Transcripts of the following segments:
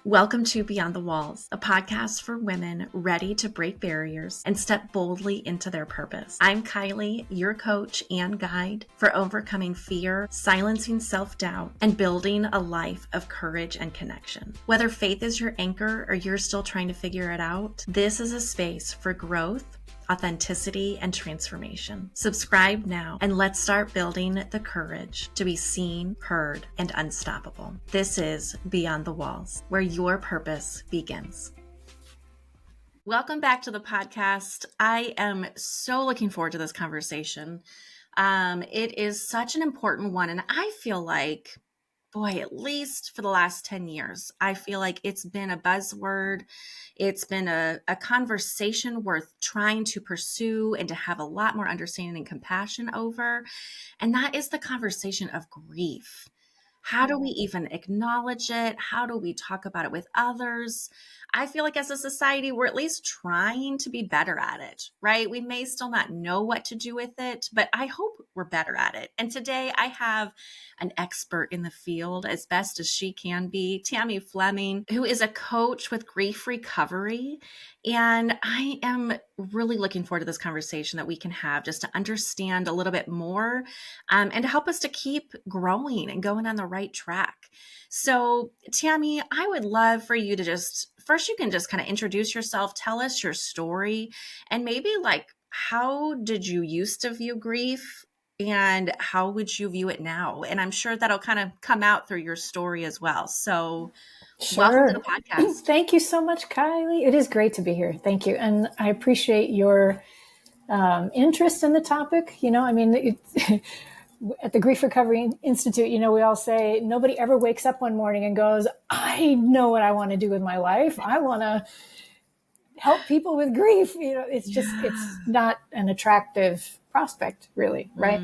Welcome to Beyond the Walls, a podcast for women ready to break barriers and step boldly into their purpose. I'm Kylie, your coach and guide for overcoming fear, silencing self-doubt, and building a life of courage and connection. Whether faith is your anchor or you're still trying to figure it out, this is a space for growth, authenticity, and transformation. Subscribe now and let's start building the courage to be seen, heard, and unstoppable. This is Beyond the Walls, where your purpose begins. Welcome back to the podcast. I am so looking forward to this conversation. It is such an important one, and I feel like, at least for the last 10 years, I feel like it's been a buzzword. It's been a conversation worth trying to pursue and to have a lot more understanding and compassion over. And that is the conversation of grief. How do we even acknowledge it? How do we talk about it with others? I feel like as a society, we're at least trying to be better at it, right? We may still not know what to do with it, but I hope we're better at it. And today I have an expert in the field, as best as she can be, Tammy Fleming, who is a coach with grief recovery. And I am really looking forward to this conversation that we can have just to understand a little bit more and to help us to keep growing and going on the right track. So, Tammy, I would love for you to first, you can just kind of introduce yourself, tell us your story, and maybe how did you used to view grief and how would you view it now? And I'm sure that'll kind of come out through your story as well. So Sure. Welcome to the podcast. Thank you so much, Kylie. It is great to be here. Thank you. And I appreciate your interest in the topic. At the Grief Recovery Institute, we all say nobody ever wakes up one morning and goes, I know what I want to do with my life. I want to help people with grief. It's not an attractive prospect, really, right?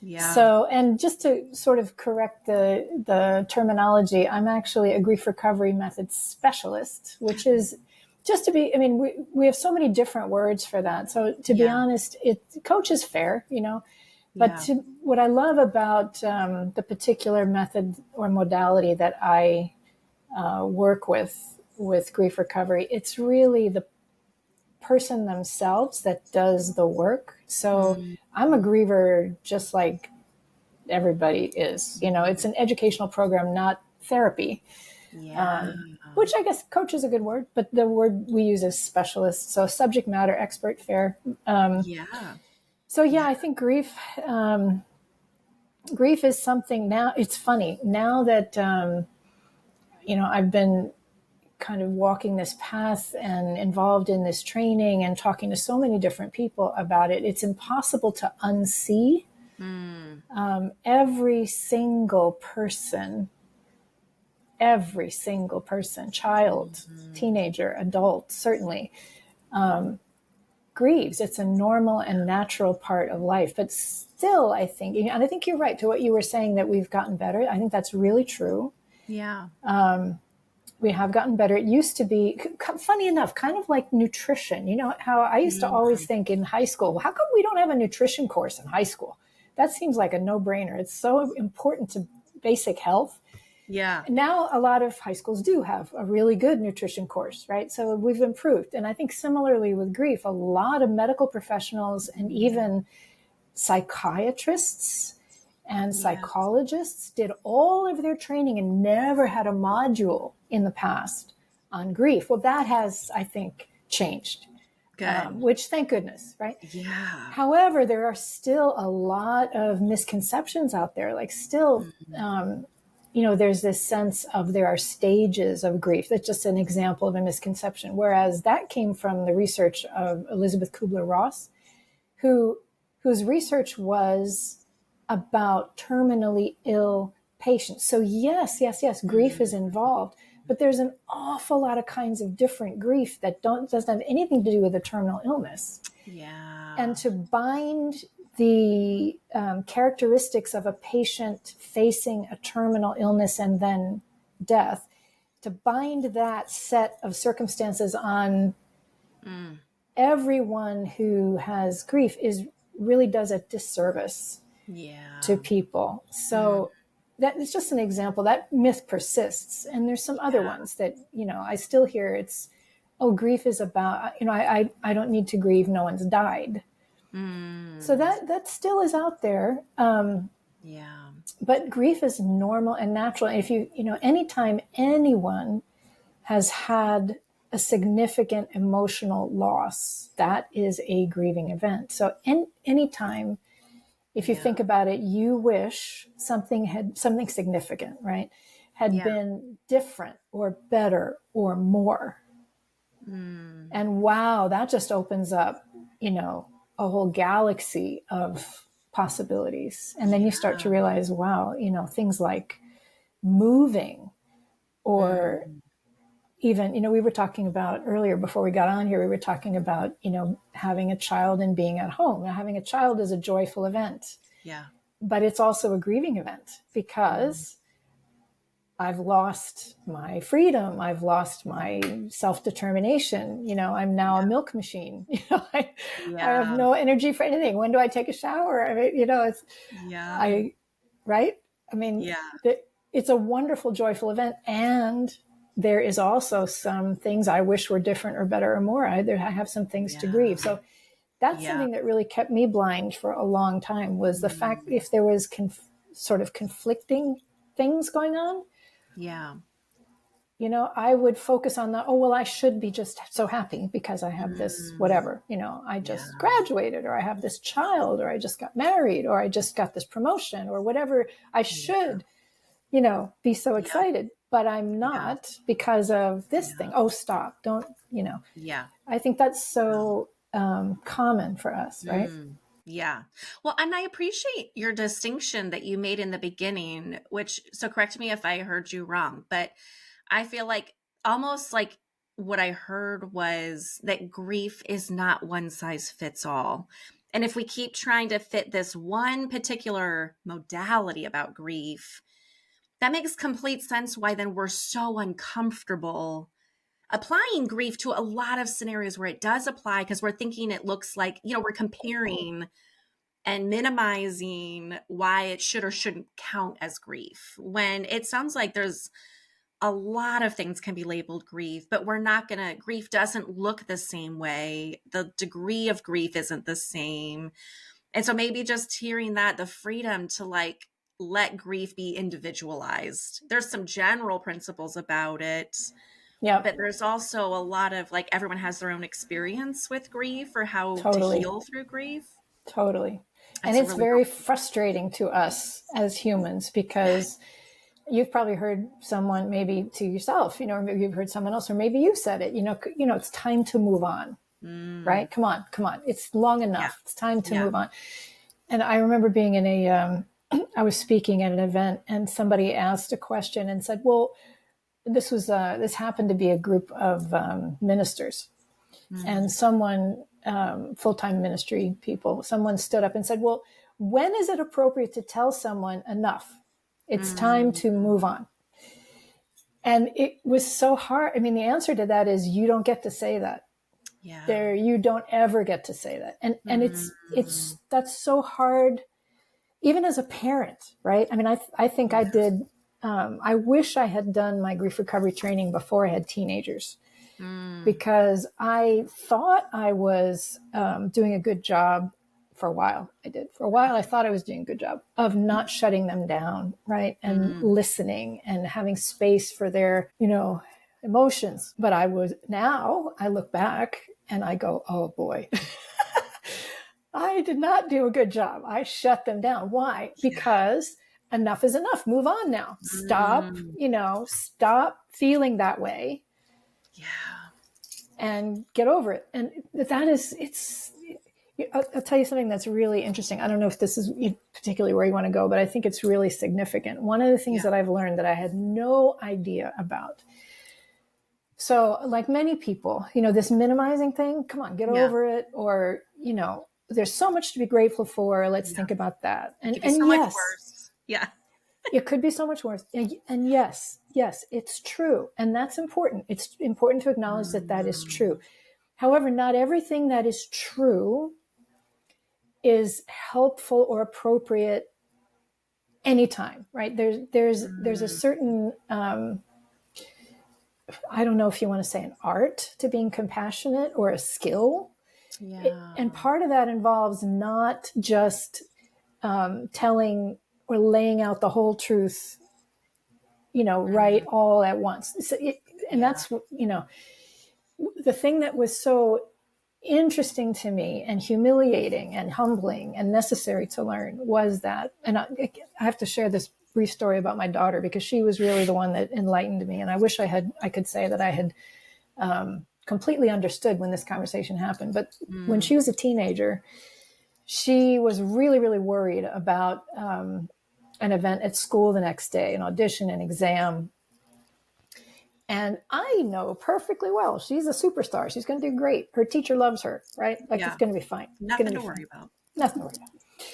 Yeah. So, and just to sort of correct the terminology, I'm actually a grief recovery method specialist, which is just to be, we have so many different words for that. So to be honest, coach is fair, but what I love about the particular method or modality that I work with grief recovery, it's really the person themselves that does the work. So I'm a griever just like everybody is. It's an educational program, not therapy. Which I guess coach is a good word, but the word we use is specialist. So subject matter expert, fair. I think grief is something now. It's funny now that, I've been kind of walking this path and involved in this training and talking to so many different people about it. It's impossible to unsee every single person, child, teenager, adult, certainly, grieves. It's a normal and natural part of life. But still, I think, and I think you're right to what you were saying, that we've gotten better. I think that's really true. Yeah. We have gotten better. It used to be, funny enough, kind of like nutrition. You know how I used to always think in high school, how come we don't have a nutrition course in high school? That seems like a no-brainer. It's so important to basic health. Yeah. Now a lot of high schools do have a really good nutrition course, right? So we've improved. And I think similarly with grief, a lot of medical professionals and even psychiatrists and psychologists did all of their training and never had a module in the past on grief. Well, that has, I think, changed. Which, thank goodness, right? Yeah. However, there are still a lot of misconceptions out there. There's this sense of there are stages of grief. That's just an example of a misconception. Whereas that came from the research of Elizabeth Kubler-Ross, whose research was about terminally ill patients. So yes, grief is involved, but there's an awful lot of kinds of different grief that doesn't have anything to do with a terminal illness. Yeah. And to bind the characteristics of a patient facing a terminal illness and then death, to bind that set of circumstances on everyone who has grief really does a disservice to people. So that is just an example. That myth persists. And there's some other ones that, I still hear it's, oh, grief is about, I don't need to grieve. No one's died. So that still is out there. But grief is normal and natural. And if anytime anyone has had a significant emotional loss, that is a grieving event. So anytime, if you think about it, you wish something significant, right, had been different or better or more. And wow, that just opens up, a whole galaxy of possibilities. And then you start to realize, wow, things like moving or even, we were talking about earlier before we got on here, we were talking about, having a child and being at home. Now, having a child is a joyful event. Yeah. But it's also a grieving event because I've lost my freedom. I've lost my self-determination. I'm now a milk machine. I have no energy for anything. When do I take a shower? I mean, right? I mean, it's a wonderful, joyful event. And there is also some things I wish were different or better or more. I have some things to grieve. So that's something that really kept me blind for a long time, was the fact if there was sort of conflicting things going on. I would focus on I should be just so happy because I have this whatever, I just graduated, or I have this child, or I just got married, or I just got this promotion, or whatever. I should, be so excited, but I'm not because of this thing. Oh, stop. Don't, I think that's so common for us, right? Yeah. Well, and I appreciate your distinction that you made in the beginning, so correct me if I heard you wrong, but I feel like almost like what I heard was that grief is not one size fits all. And if we keep trying to fit this one particular modality about grief, that makes complete sense why then we're so uncomfortable applying grief to a lot of scenarios where it does apply, because we're thinking it looks like, we're comparing and minimizing why it should or shouldn't count as grief, when it sounds like there's a lot of things can be labeled grief, but grief doesn't look the same way. The degree of grief isn't the same. And so maybe just hearing that, the freedom to let grief be individualized. There's some general principles about it. Yeah. But there's also a lot of everyone has their own experience with grief or how to heal through grief. Totally. And it's really very frustrating to us as humans because you've probably heard someone, maybe to yourself, or maybe you've heard someone else, or maybe you said it, it's time to move on, right? Come on. It's long enough. Yeah. It's time to move on. And I remember being in I was speaking at an event and somebody asked a question and said, well, this happened to be a group of ministers and someone, full-time ministry people, someone stood up and said, well, when is it appropriate to tell someone enough? It's time to move on. And it was so hard. I mean, the answer to that is you don't get to say that. Yeah. You don't ever get to say that. And that's so hard, even as a parent, right? I mean, I think I did, I wish I had done my grief recovery training before I had teenagers, because I thought I was doing a good job for a while. I thought I was doing a good job of not shutting them down, right? And listening and having space for their, emotions. But I look back and I go, oh boy, I did not do a good job. I shut them down. Why? Because enough is enough. Move on now. Stop, stop feeling that way. Yeah. And get over it. And I'll tell you something that's really interesting. I don't know if this is particularly where you want to go, but I think it's really significant. One of the things that I've learned that I had no idea about. So like many people, this minimizing thing, come on, get over it. Or, there's so much to be grateful for. Let's think about that. And so much worse. Yeah. It could be so much worse. And yes, it's true. And that's important. It's important to acknowledge that is true. However, not everything that is true is helpful or appropriate anytime, right? There's a certain, I don't know if you want to say an art to being compassionate or a skill. Yeah. And part of that involves not just telling or laying out the whole truth, right all at once. And that's, the thing that was so interesting to me and humiliating and humbling and necessary to learn was that, and I have to share this brief story about my daughter because she was really the one that enlightened me. And I wish I could say that I had completely understood when this conversation happened. But when she was a teenager, she was really, really worried about an event at school the next day, an audition, an exam. And I know perfectly well, she's a superstar. She's going to do great. Her teacher loves her, right? Like it's going to be fine. Nothing to worry about. Nothing to worry about.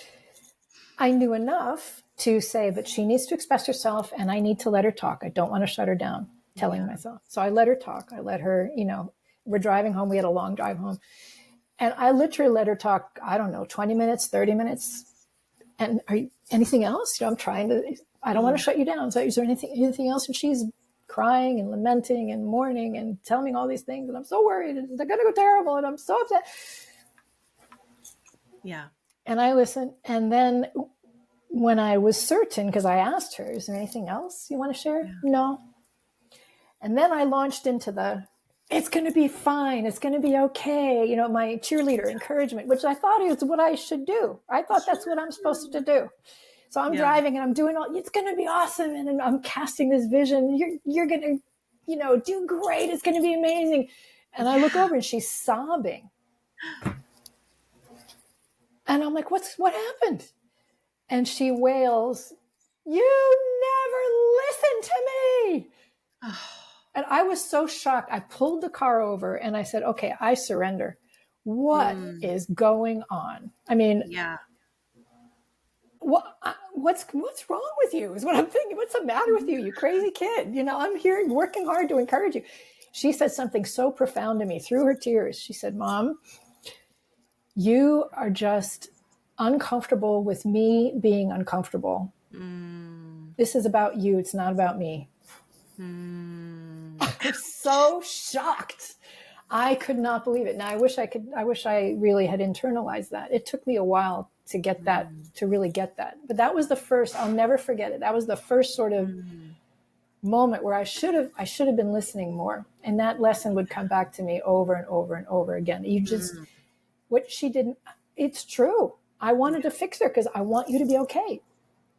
I knew enough to say, but she needs to express herself and I need to let her talk. I don't want to shut her down, telling myself. So I let her talk. I let her, we're driving home. We had a long drive home. And I literally let her talk, I don't know, 20 minutes, 30 minutes. And are you anything else? I'm trying to, I don't want to shut you down. So is there anything else? And she's crying and lamenting and mourning and telling me all these things. And I'm so worried. And they're going to go terrible. And I'm so upset. Yeah. And I listened. And then when I was certain, because I asked her, is there anything else you want to share? Yeah. No. And then I launched into it's going to be fine. It's going to be okay. My cheerleader encouragement, which I thought is what I should do. I thought that's what I'm supposed to do. So I'm driving and I'm doing it's going to be awesome. And I'm casting this vision. You're going to, do great. It's going to be amazing. And I look over and she's sobbing. And I'm like, what happened? And she wails, "You never listened to me." And I was so shocked. I pulled the car over and I said, okay, I surrender. What is going on? I mean, what's wrong with you is what I'm thinking. What's the matter with you? You crazy kid. I'm here working hard to encourage you. She said something so profound to me through her tears. She said, "Mom, you are just uncomfortable with me being uncomfortable. This is about you. It's not about me." I was so shocked. I could not believe it. Now I wish I really had internalized that. It took me a while to get that, to really get that. But that was the first, I'll never forget it. That was the first sort of moment where I should have been listening more. And that lesson would come back to me over and over and over again. What she didn't, it's true. I wanted to fix her because I want you to be okay.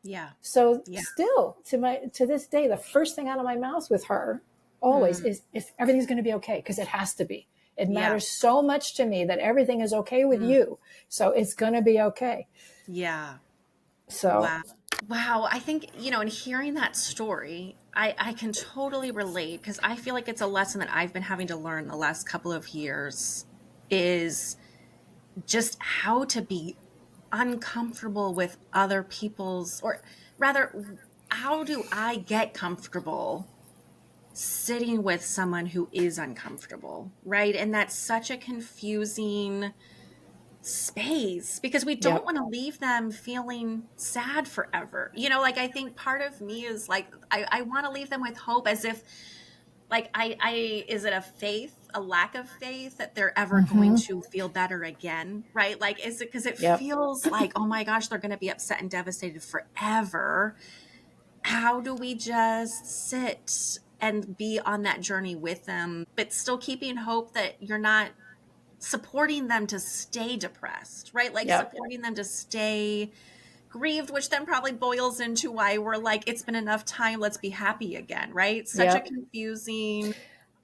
Yeah. So still to this day, the first thing out of my mouth with her always is everything's going to be okay, because it has to be. It matters so much to me that everything is okay with you. So it's going to be okay. Yeah. So. Wow. I think, in hearing that story, I can totally relate, because I feel like it's a lesson that I've been having to learn the last couple of years, is just how to be uncomfortable with other people's, or rather, how do I get comfortable sitting with someone who is uncomfortable, right? And that's such a confusing space, because we don't want to leave them feeling sad forever. I think part of me is like, I want to leave them with hope, as if like, is it a lack of faith that they're ever going to feel better again, right? Like, is it because it feels like, oh my gosh, they're going to be upset and devastated forever. How do we just sit and be on that journey with them, but still keeping hope that you're not supporting them to stay depressed, right? Like supporting them to stay grieved, which then probably boils into why we're like, it's been enough time, let's be happy again, right? Such a confusing.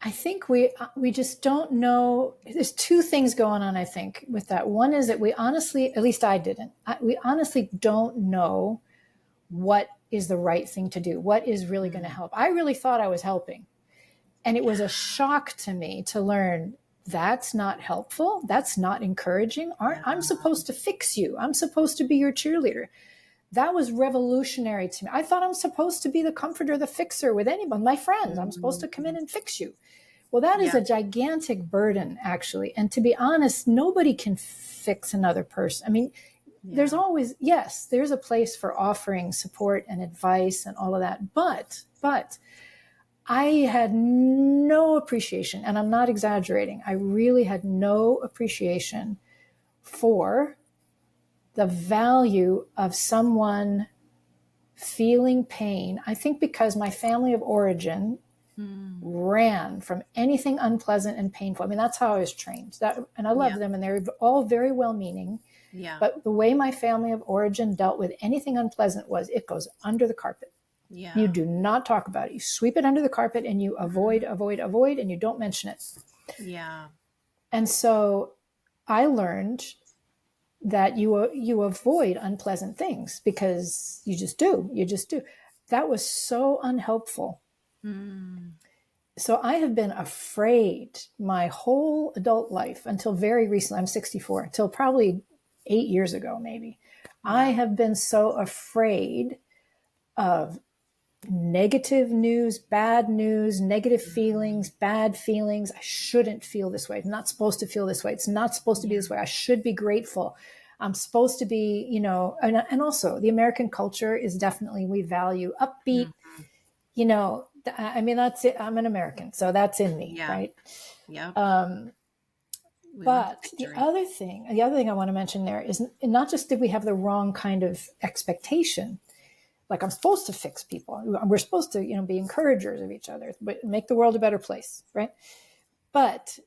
I think we just don't know. There's two things going on, I think, with that. One is that we honestly, at least I didn't, we honestly don't know what is the right thing to do, what is really going to help. I really thought I was helping. And it was a shock to me to learn that's not helpful. That's not encouraging. I'm supposed to fix you. I'm supposed to be your cheerleader. That was revolutionary to me. I thought I'm supposed to be the comforter, the fixer with anyone, my friends. I'm supposed to come in and fix you. Well, that is a gigantic burden, actually. And to be honest, nobody can fix another person. I mean, there's always, yes, there's a place for offering support and advice and all of that. But I had no appreciation, and I'm not exaggerating. I really had no appreciation for the value of someone feeling pain. I think because my family of origin ran from anything unpleasant and painful. I mean, that's how I was trained. And I love them, and they're all very well-meaning. Yeah. But the way my family of origin dealt with anything unpleasant was it goes under the carpet. Yeah. You do not talk about it. You sweep it under the carpet and you avoid, and you don't mention it. Yeah. And so I learned that you avoid unpleasant things because you just do. That was so unhelpful. So I have been afraid my whole adult life until very recently. I'm 64, until probably 8 years ago, maybe. Yeah. I have been so afraid of negative news, bad news, negative feelings, bad feelings. I shouldn't feel this way. I'm not supposed to feel this way. It's not supposed to be this way. I should be grateful. I'm supposed to be, and also the American culture is definitely, we value upbeat, I mean, that's it. I'm an American, so that's in me, right? Yeah. But the other thing I want to mention there is not just did we have the wrong kind of expectation, like I'm supposed to fix people. We're supposed to, be encouragers of each other, but make the world a better place, right? But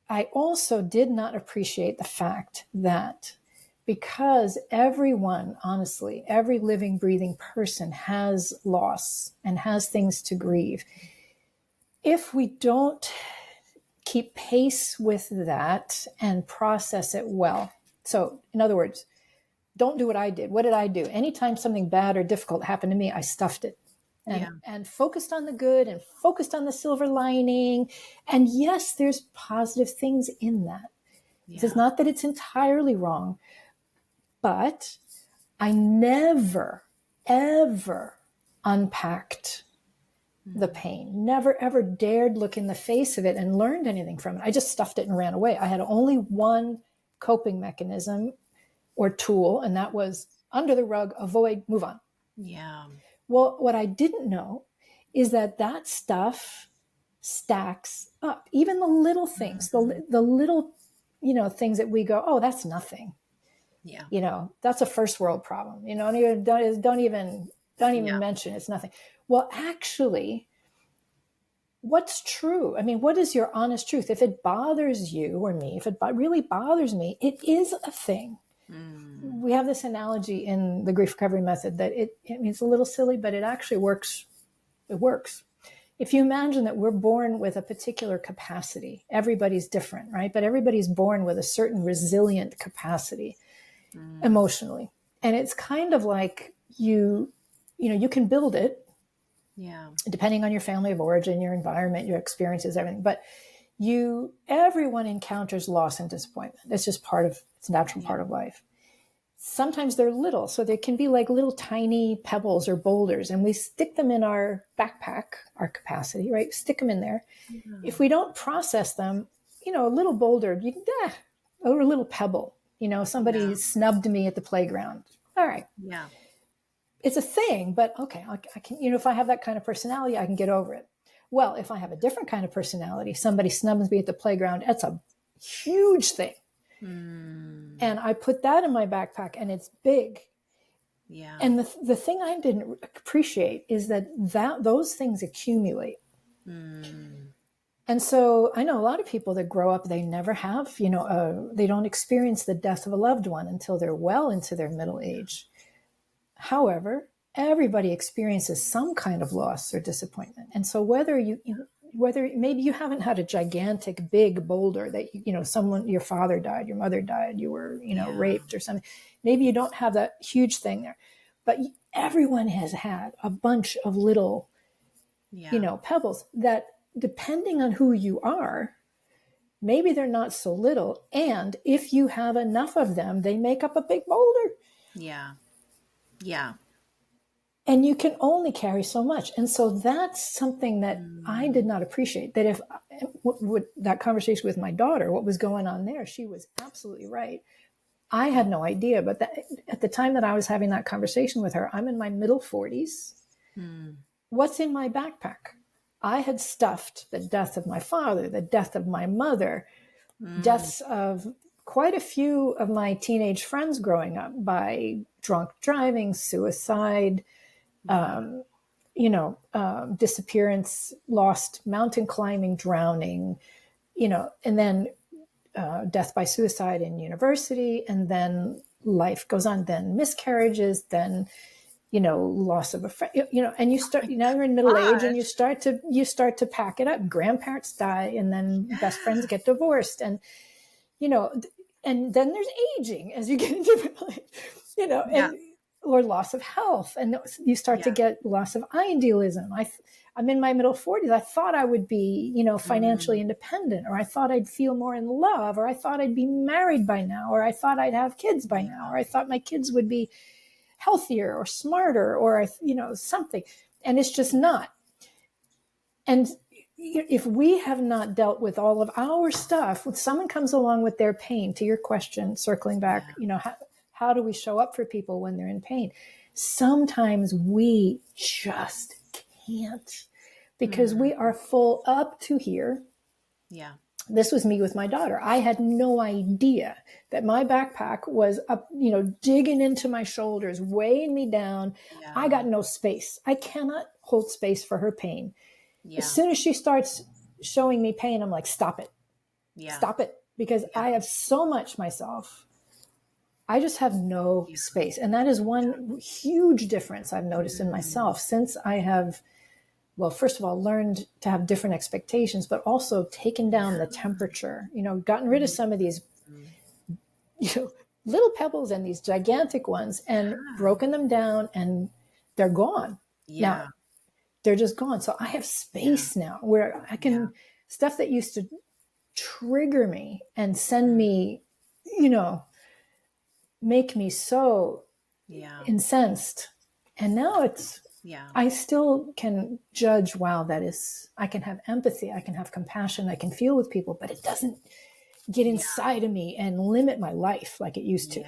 I also did not appreciate the fact that because everyone, honestly, every living, breathing person has loss and has things to grieve. If we don't keep pace with that and process it well. So in other words, don't do what I did. What did I do? Anytime something bad or difficult happened to me, I stuffed it and focused on the good and focused on the silver lining. And yes, there's positive things in that. Yeah. It's not that it's entirely wrong, but I never, ever unpacked the pain, never, ever dared look in the face of it and learned anything from it. I just stuffed it and ran away. I had only one coping mechanism or tool, and that was under the rug, avoid, move on. Yeah. Well, what I didn't know is that stuff stacks up. Even the little things, the little, things that we go, oh, that's nothing. Yeah. That's a first world problem. Don't even mention it's nothing. Well, actually, what's true? I mean, what is your honest truth? If it bothers you or me, if it really bothers me, it is a thing. We have this analogy in the grief recovery method that it's a little silly, but it actually works. It works. If you imagine that we're born with a particular capacity, everybody's different, right? But everybody's born with a certain resilient capacity emotionally. And it's kind of like you can build it. Yeah. Depending on your family of origin, your environment, your experiences, everything. But everyone encounters loss and disappointment. It's just it's a natural part of life. Sometimes they're little, so they can be like little tiny pebbles or boulders, and we stick them in our backpack, our capacity, right? Stick them in there. Yeah. If we don't process them, a little boulder, or a little pebble, somebody snubbed me at the playground. All right. Yeah. It's a thing, but okay, I can, if I have that kind of personality, I can get over it. Well, if I have a different kind of personality, somebody snubs me at the playground, that's a huge thing. And I put that in my backpack and it's big. Yeah. And the thing I didn't appreciate is that those things accumulate. And so I know a lot of people that grow up, they never have, they don't experience the death of a loved one until they're well into their middle age. However, everybody experiences some kind of loss or disappointment. And so whether maybe you haven't had a gigantic big boulder that, your father died, your mother died, you were, raped or something. Maybe you don't have that huge thing there, but everyone has had a bunch of little, pebbles that depending on who you are, maybe they're not so little. And if you have enough of them, they make up a big boulder. Yeah. Yeah. And you can only carry so much. And so that's something that I did not appreciate. That that conversation with my daughter, what was going on there, she was absolutely right. I had no idea, but at the time that I was having that conversation with her, I'm in my middle 40s. What's in my backpack? I had stuffed the death of my father, the death of my mother, deaths of quite a few of my teenage friends growing up by drunk driving, suicide, disappearance, lost, mountain climbing, drowning, and then death by suicide in university, and then life goes on, then miscarriages, then loss of a friend, and you start, now you're in middle age and you start to pack it up. Grandparents die, and then best friends get divorced, and and then there's aging as you get into middle age, or loss of health, and you start to get loss of idealism. I'm in my middle 40s. I thought I would be, financially independent, or I thought I'd feel more in love, or I thought I'd be married by now, or I thought I'd have kids by now, or I thought my kids would be healthier or smarter, or something. And it's just not. And if we have not dealt with all of our stuff, when someone comes along with their pain, to your question, circling back, how do we show up for people when they're in pain? Sometimes we just can't, because we are full up to here. Yeah. This was me with my daughter. I had no idea that my backpack was up, digging into my shoulders, weighing me down. Yeah. I got no space. I cannot hold space for her pain. Yeah. As soon as she starts showing me pain, I'm like, stop it. Yeah. Stop it. Because I have so much myself. I just have no space. And that is one huge difference I've noticed in myself since I have, well, first of all, learned to have different expectations, but also taken down the temperature, gotten rid of some of these, little pebbles and these gigantic ones, and broken them down, and they're gone. Yeah. Now, they're just gone. So I have space now where I can, stuff that used to trigger me and send me, make me so incensed. And now it's, I still can judge, wow, I can have empathy, I can have compassion, I can feel with people, but it doesn't get inside of me and limit my life like it used to.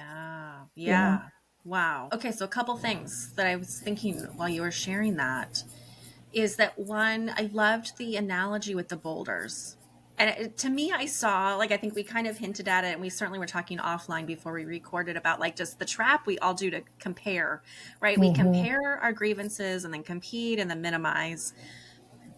Yeah. Wow. Okay. So a couple things that I was thinking while you were sharing that is that, one, I loved the analogy with the boulders. And to me, I saw, I think we kind of hinted at it, and we certainly were talking offline before we recorded about just the trap we all do to compare, right? We compare our grievances and then compete and then minimize.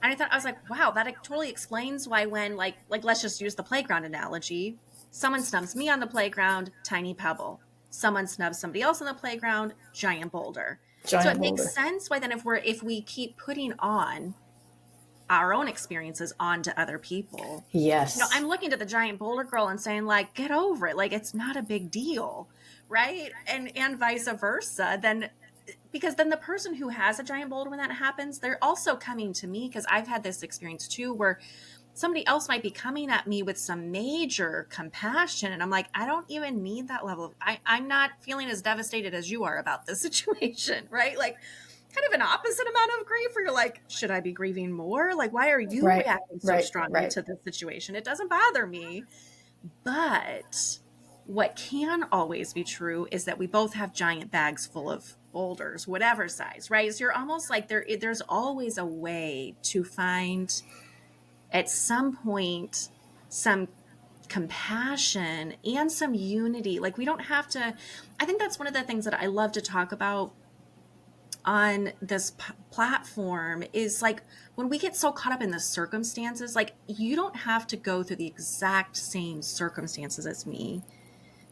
And I was like, wow, that totally explains why when, let's just use the playground analogy. Someone snubs me on the playground, tiny pebble. Someone snubs somebody else on the playground, giant boulder. So it makes sense why then if we keep putting on our own experiences onto other people. Yes. I'm looking at the giant boulder girl and saying, get over it. It's not a big deal. Right. And vice versa. Because then the person who has a giant boulder, when that happens, they're also coming to me, because I've had this experience too, where somebody else might be coming at me with some major compassion. And I'm like, I don't even need that level of, I'm not feeling as devastated as you are about this situation. Right. Kind of an opposite amount of grief, where you're like, should I be grieving more? Why are you reacting so strongly to this situation? It doesn't bother me. But what can always be true is that we both have giant bags full of boulders, whatever size, right? So you're almost like there's always a way to find at some point some compassion and some unity. We don't have to, I think that's one of the things that I love to talk about on this platform is when we get so caught up in the circumstances, you don't have to go through the exact same circumstances as me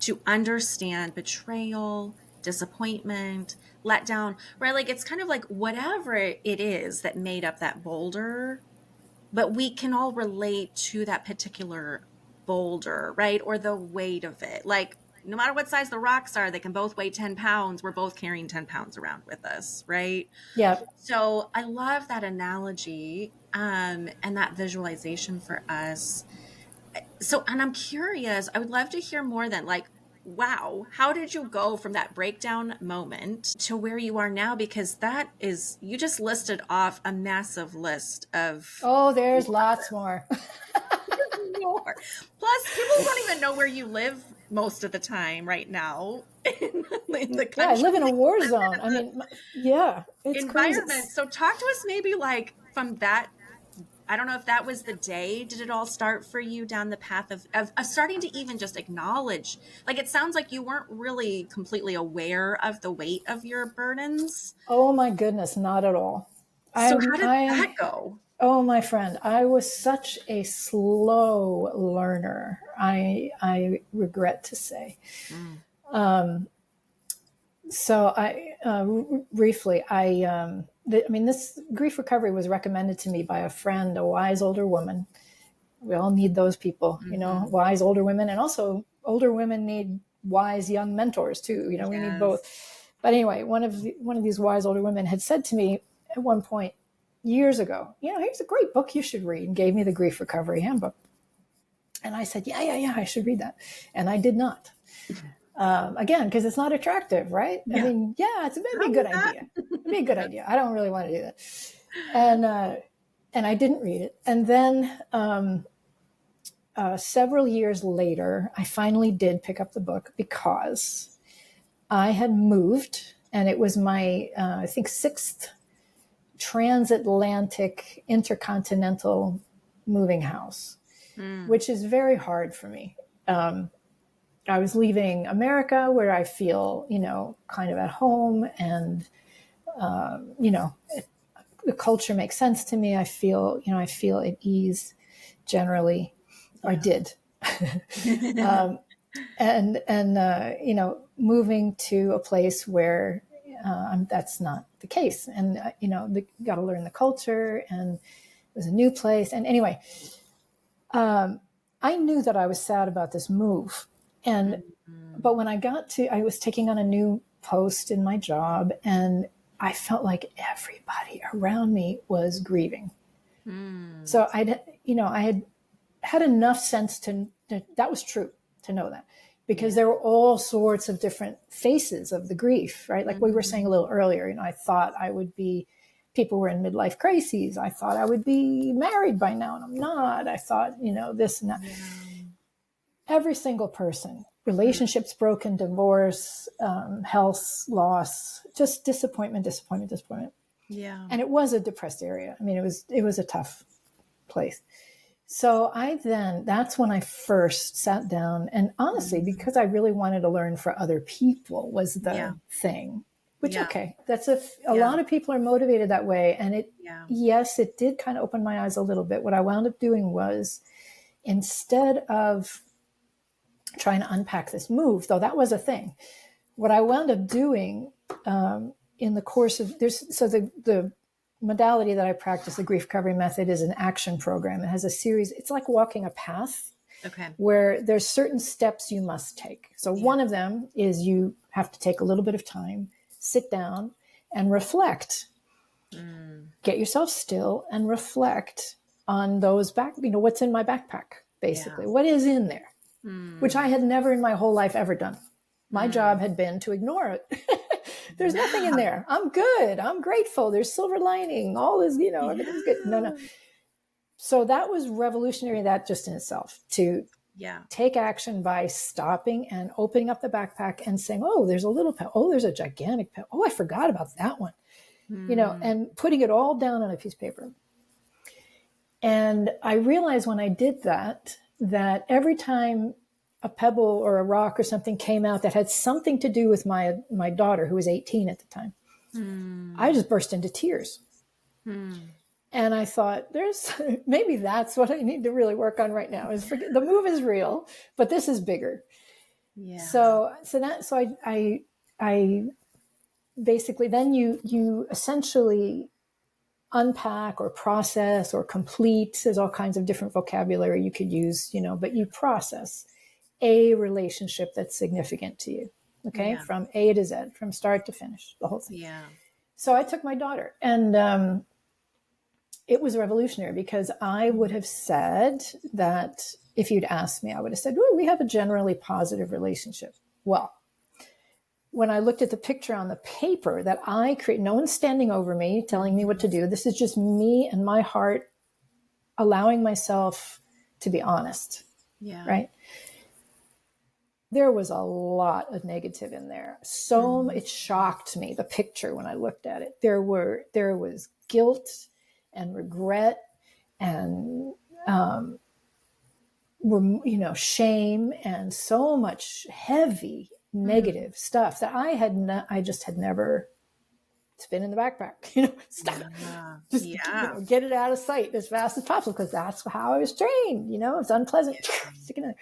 to understand betrayal, disappointment, letdown, right? It's kind of whatever it is that made up that boulder, but we can all relate to that particular boulder, right? Or the weight of it. No matter what size the rocks are, they can both weigh 10 pounds. We're both carrying 10 pounds around with us, right? Yeah. So I love that analogy and that visualization for us. So, and I'm curious, I would love to hear more then, wow, how did you go from that breakdown moment to where you are now? Because you just listed off a massive list of... Oh, there's lots more. Plus, people don't even know where you live most of the time right now in the country. Yeah, I live in a war zone. I mean, yeah, it's environment. crazy. So talk to us maybe like from that. I don't know if that was the day. Did it all start for you down the path of starting to even just acknowledge? Like, it sounds like you weren't really completely aware of the weight of your burdens. Oh my goodness, not at all. So how did that go? Oh, my friend, I was such a slow learner. I regret to say. So briefly, this grief recovery was recommended to me by a friend, a wise older woman. We all need those people, wise older women, and also older women need wise young mentors too. We need both. But anyway, one of these wise older women had said to me at one point years ago, here's a great book you should read, and gave me the Grief Recovery Handbook. And I said, yeah, I should read that. And I did not. Again, because it's not attractive, right? Yeah. I mean, yeah, it'd be a good idea. It'd be a good idea. I don't really want to do that. And I didn't read it. And then several years later, I finally did pick up the book because I had moved, and it was my, I think, 6th transatlantic intercontinental moving house, which is very hard for me. I was leaving America, where I feel, kind of at home, and, the culture makes sense to me. I feel at ease generally, or I did. Moving to a place where that's not the case. And, got to learn the culture, and it was a new place. And anyway, I knew that I was sad about this move. But when I was taking on a new post in my job, and I felt like everybody around me was grieving. So I had enough sense to that was true, to know that, because there were all sorts of different faces of the grief, right? Like we were saying a little earlier, I thought people were in midlife crises. I thought I would be married by now, and I'm not. I thought, this and that. Yeah. Every single person, relationships broken, divorce, health loss, just disappointment. Yeah. And it was a depressed area. I mean, it was a tough place. So that's when I first sat down, and honestly, because I really wanted to learn for other people was the thing, which, okay, that's a lot of people are motivated that way. And yes, it did kind of open my eyes a little bit. What I wound up doing was, instead of trying to unpack this move, though that was a thing, what I wound up doing in the course of the modality that I practice, the grief recovery method, is an action program. It has a series. It's like walking a path, where there's certain steps you must take. So one of them is you have to take a little bit of time, sit down and reflect. Get yourself still and reflect on those what's in my backpack, basically. Yeah. What is in there? Which I had never in my whole life ever done. My job had been to ignore it. There's nothing in there. I'm good. I'm grateful. There's silver lining. All is, everything's good. No. So that was revolutionary, that just in itself, to take action by stopping and opening up the backpack and saying, oh, there's a little pen. Oh, there's a gigantic pen. Oh, I forgot about that one. And putting it all down on a piece of paper. And I realized when I did that every time a pebble or a rock or something came out that had something to do with my daughter, who was 18 at the time, I just burst into tears. And I thought, maybe that's what I need to really work on right now, is forget the move is real, but this is bigger. Yeah. So I basically, then you essentially unpack or process or complete. There's all kinds of different vocabulary you could use, but you process a relationship that's significant to you. Okay. From A to Z, from start to finish, the whole thing. Yeah. So I took my daughter, and it was revolutionary, because I would have said that, if you'd asked me, I would have said, well, we have a generally positive relationship. Well, when I looked at the picture on the paper that I create, no one's standing over me telling me what to do. This is just me and my heart allowing myself to be honest. Yeah. Right. there was a lot of negative in there. So it shocked me, the picture, when I looked at it. There was guilt and regret and shame and so much heavy negative stuff that I just had never. It's been in the backpack, stop it. Just get it out of sight as fast as possible, because that's how I was trained. It's unpleasant. Stick it in there.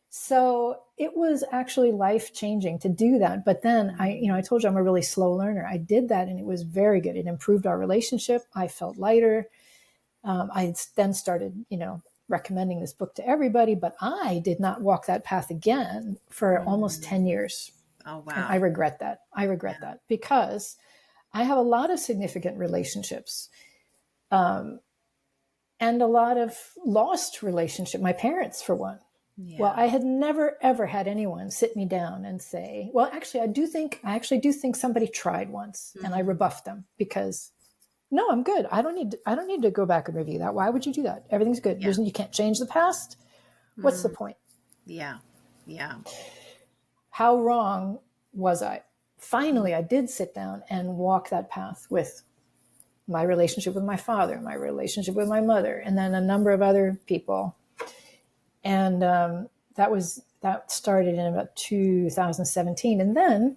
So it was actually life-changing to do that. But then I told you I'm a really slow learner. I did that and it was very good. It improved our relationship. I felt lighter. I then started, recommending this book to everybody, but I did not walk that path again for almost 10 years. Oh, wow. And I regret that. That because I have a lot of significant relationships, and a lot of lost relationships. My parents, for one. Yeah. Well, I had never, ever had anyone sit me down and say, well, actually, I actually do think somebody tried once, and I rebuffed them because, no, I'm good. I don't need to go back and review that. Why would you do that? Everything's good. Yeah. You can't change the past. What's the point? Yeah. How wrong was I? Finally, I did sit down and walk that path with my relationship with my father, my relationship with my mother, and then a number of other people. And that started in about 2017. And then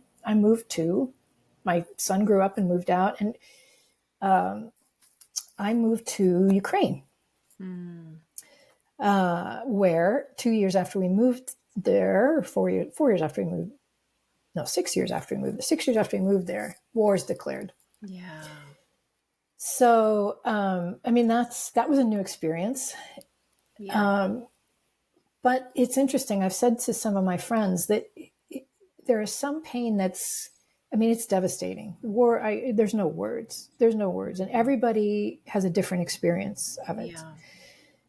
my son grew up and moved out, and I moved to Ukraine, where 2 years after we moved there, 4 years after we moved, no, 6 years after we moved, 6 years after we moved there, war is declared. Yeah. So, that was a new experience. Yeah. But it's interesting. I've said to some of my friends that there is some pain it's devastating. War, there's no words. And everybody has a different experience of it. Yeah.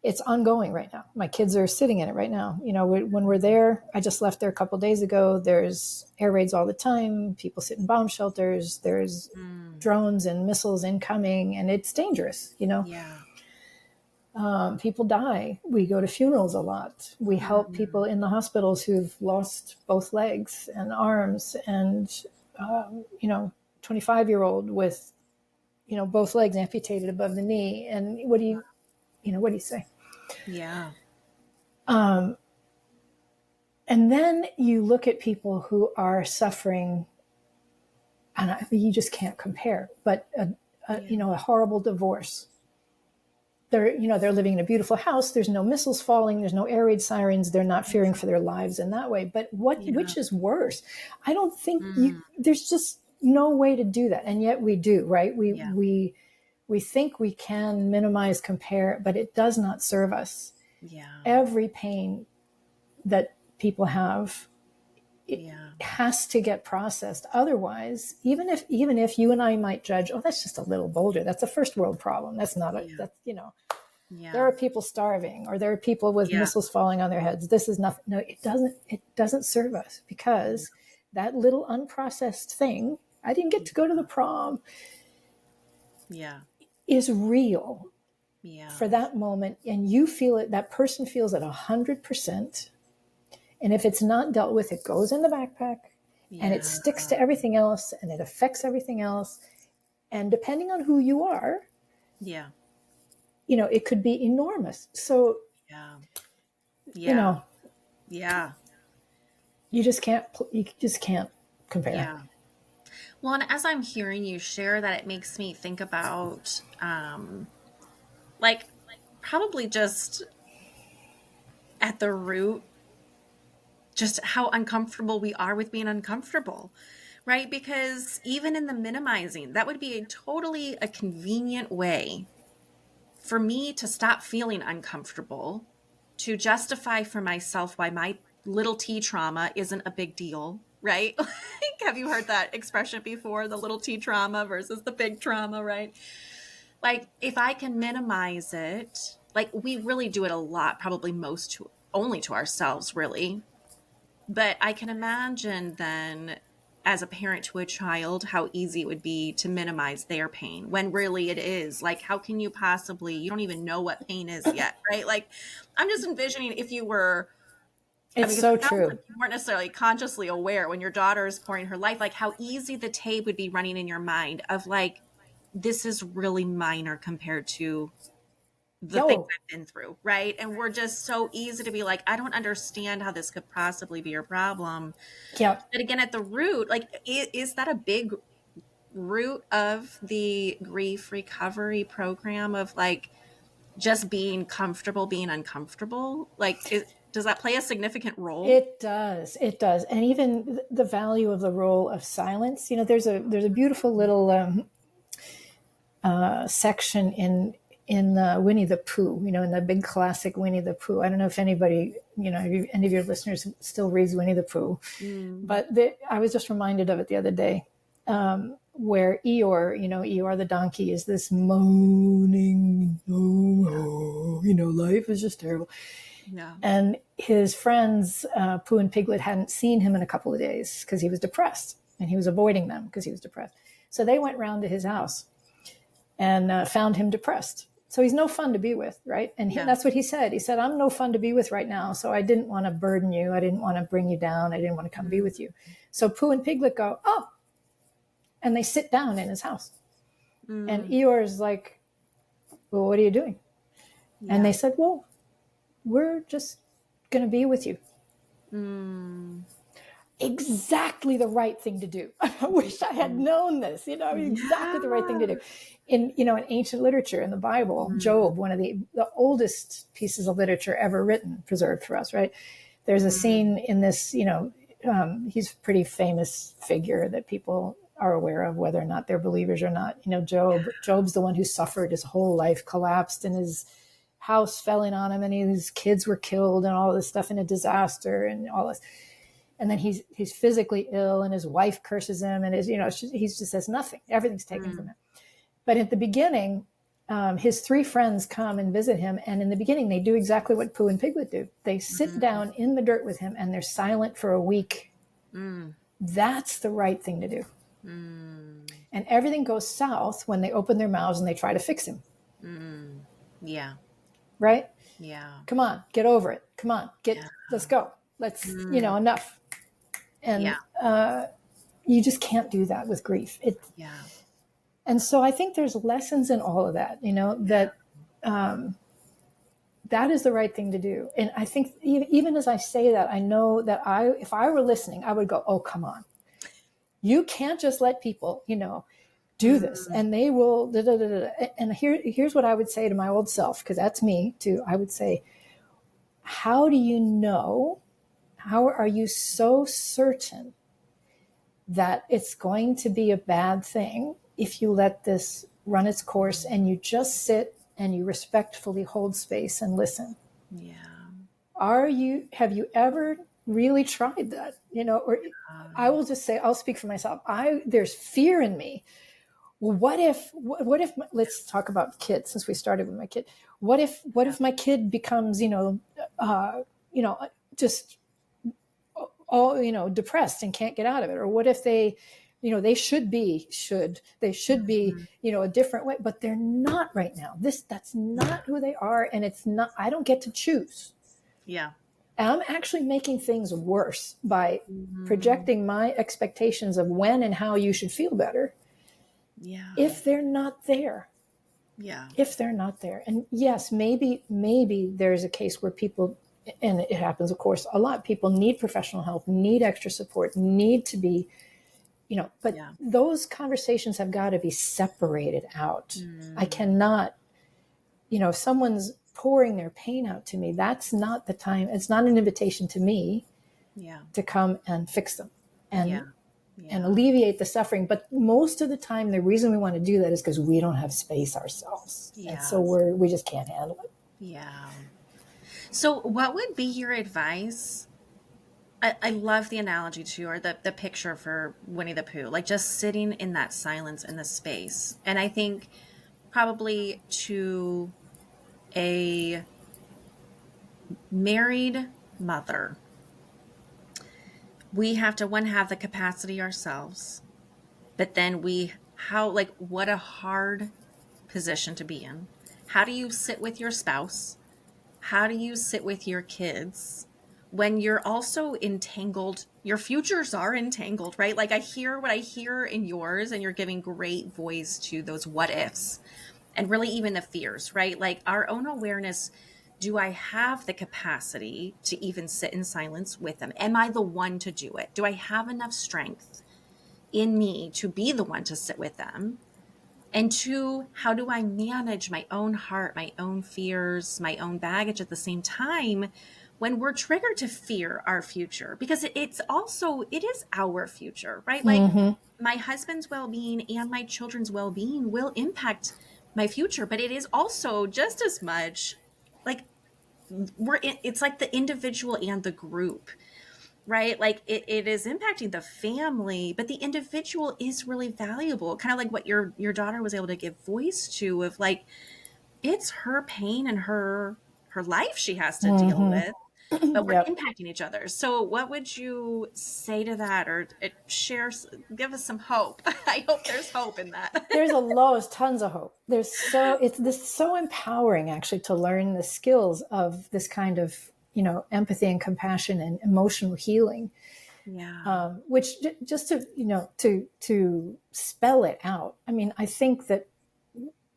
It's ongoing right now. My kids are sitting in it right now. When we're there, I just left there a couple of days ago. There's air raids all the time. People sit in bomb shelters. There's drones and missiles incoming, and it's dangerous, Yeah. People die. We go to funerals a lot. We help people in the hospitals who've lost both legs and arms, and 25-year-old with both legs amputated above the knee. And what do you say? Yeah. And then you look at people who are suffering, and you just can't compare. But a horrible divorce. They're living in a beautiful house. There's no missiles falling. There's no air raid sirens. They're not fearing for their lives in that way. But which is worse? I don't think there's just no way to do that. And yet we do, right? We think we can minimize, compare, but it does not serve us. Yeah. Every pain that people have, it has to get processed. Otherwise, even if you and I might judge, oh, that's just a little boulder. That's a first world problem. That's not there are people starving, or there are people with missiles falling on their heads. This is nothing. No, it doesn't serve us, because that little unprocessed thing, I didn't get to go to the prom, is real for that moment. And you feel it, that person feels it 100%. And if it's not dealt with, it goes in the backpack and it sticks to everything else, and it affects everything else. And depending on who you are, it could be enormous. So, you just can't compare. Yeah. Well, and as I'm hearing you share that, it makes me think about, probably just at the root, just how uncomfortable we are with being uncomfortable, right? Because even in the minimizing, that would be a convenient way for me to stop feeling uncomfortable, to justify for myself why my little T trauma isn't a big deal, right? Have you heard that expression before? The little T trauma versus the big trauma, right? If I can minimize it, we really do it a lot, probably only to ourselves, really. But I can imagine then, as a parent to a child, how easy it would be to minimize their pain, when really it is. How can you possibly, you don't even know what pain is yet, right? I'm just envisioning if you were It's because so it sounds true. like you weren't necessarily consciously aware when your daughter is pouring her life, like how easy the tape would be running in your mind of like, this is really minor compared to the things Yo, I've been through, right? And we're just so easy to be like, I don't understand how this could possibly be your problem. yeah, But again, at the root, like, is that a big root of the grief recovery program of like just being comfortable, being uncomfortable? Like, does that play a significant role? it does. It does. And even the value of the role of silence. There's a beautiful little section in Winnie the Pooh. In the big classic Winnie the Pooh. I don't know if anybody, if any of your listeners still reads Winnie the Pooh, but I was just reminded of it the other day, where Eeyore the donkey is this moaning, life is just terrible. Yeah. And his friends, Pooh and Piglet, hadn't seen him in a couple of days because he was depressed, and he was avoiding them because he was depressed. So they went round to his house and found him depressed. So he's no fun to be with, right? And that's what he said. He said, I'm no fun to be with right now. So I didn't want to burden you. I didn't want to bring you down. I didn't want to come be with you. So Pooh and Piglet go, oh, and they sit down in his house. And Eeyore's like, well, what are you doing? Yeah. And they said, well, we're just going to be with you. Exactly the right thing to do. I wish I had known this, exactly the right thing to do. In ancient literature, in the Bible, Job, one of the oldest pieces of literature ever written, preserved for us, right? There's a scene in this, he's a pretty famous figure that people are aware of, whether or not they're believers or not. Job's the one who suffered. His whole life collapsed and his house fell in on him, and his kids were killed and all this stuff in a disaster and all this. And then he's physically ill, and his wife curses him, and he just says nothing. Everything's taken from him. But at the beginning, his three friends come and visit him, and in the beginning, they do exactly what Pooh and Piglet do. They sit down in the dirt with him, and they're silent for a week. That's the right thing to do. And everything goes south when they open their mouths and they try to fix him. Yeah. Right? Yeah. Come on, get over it. Come on, let's go. Let's, enough. And you just can't do that with grief. And so I think there's lessons in all of that, that that is the right thing to do. And I think even as I say that, I know that if I were listening, I would go, oh, come on. You can't just let people, do this, and they will. Da, da, da, da. And here's what I would say to my old self, because that's me too. I would say, how do you know? How are you so certain that it's going to be a bad thing if you let this run its course and you just sit and you respectfully hold space and listen? Yeah. Have you ever really tried that? Or I will just say, I'll speak for myself. There's fear in me. Well, what if, let's talk about kids, since we started with my kid. What if my kid becomes, just all, depressed and can't get out of it? Or what if they should be a different way, but they're not right now. That's not who they are. And it's not, I don't get to choose. Yeah. I'm actually making things worse by projecting my expectations of when and how you should feel better. Yeah. If they're not there. Yeah. If they're not there. And yes, maybe there's a case where people, and it happens, of course, a lot, people need professional help, need extra support, need to be, but those conversations have got to be separated out. I cannot, if someone's pouring their pain out to me, that's not the time. It's not an invitation to me to come and fix them and alleviate the suffering. But most of the time, the reason we want to do that is because we don't have space ourselves. And so we just can't handle it. Yeah. So what would be your advice? I love the analogy too, or the picture for Winnie the Pooh, like just sitting in that silence in the space. And I think probably to a married mother, we have to have the capacity ourselves, but then what a hard position to be in. How do you sit with your spouse? How do you sit with your kids when you're also entangled, your futures are entangled, right? Like I hear what I hear in yours, and you're giving great voice to those what ifs and really even the fears, right? Like our own awareness. Do I have the capacity to even sit in silence with them? Am I the one to do it? Do I have enough strength in me to be the one to sit with them? And two, how do I manage my own heart, my own fears, my own baggage at the same time when we're triggered to fear our future? Because it is our future, right? Like my husband's well-being and my children's well-being will impact my future, but it is also just as much like it's like the individual and the group, right? Like it is impacting the family, but the individual is really valuable. Kind of like what your daughter was able to give voice to, of like, it's her pain and her life she has to deal with, but we're Yep. impacting each other. So what would you say to that, or give us some hope? I hope there's hope in that. There's tons of hope. It's so empowering actually to learn the skills of this kind of, empathy and compassion and emotional healing. Yeah. Which just to spell it out. I mean, I think that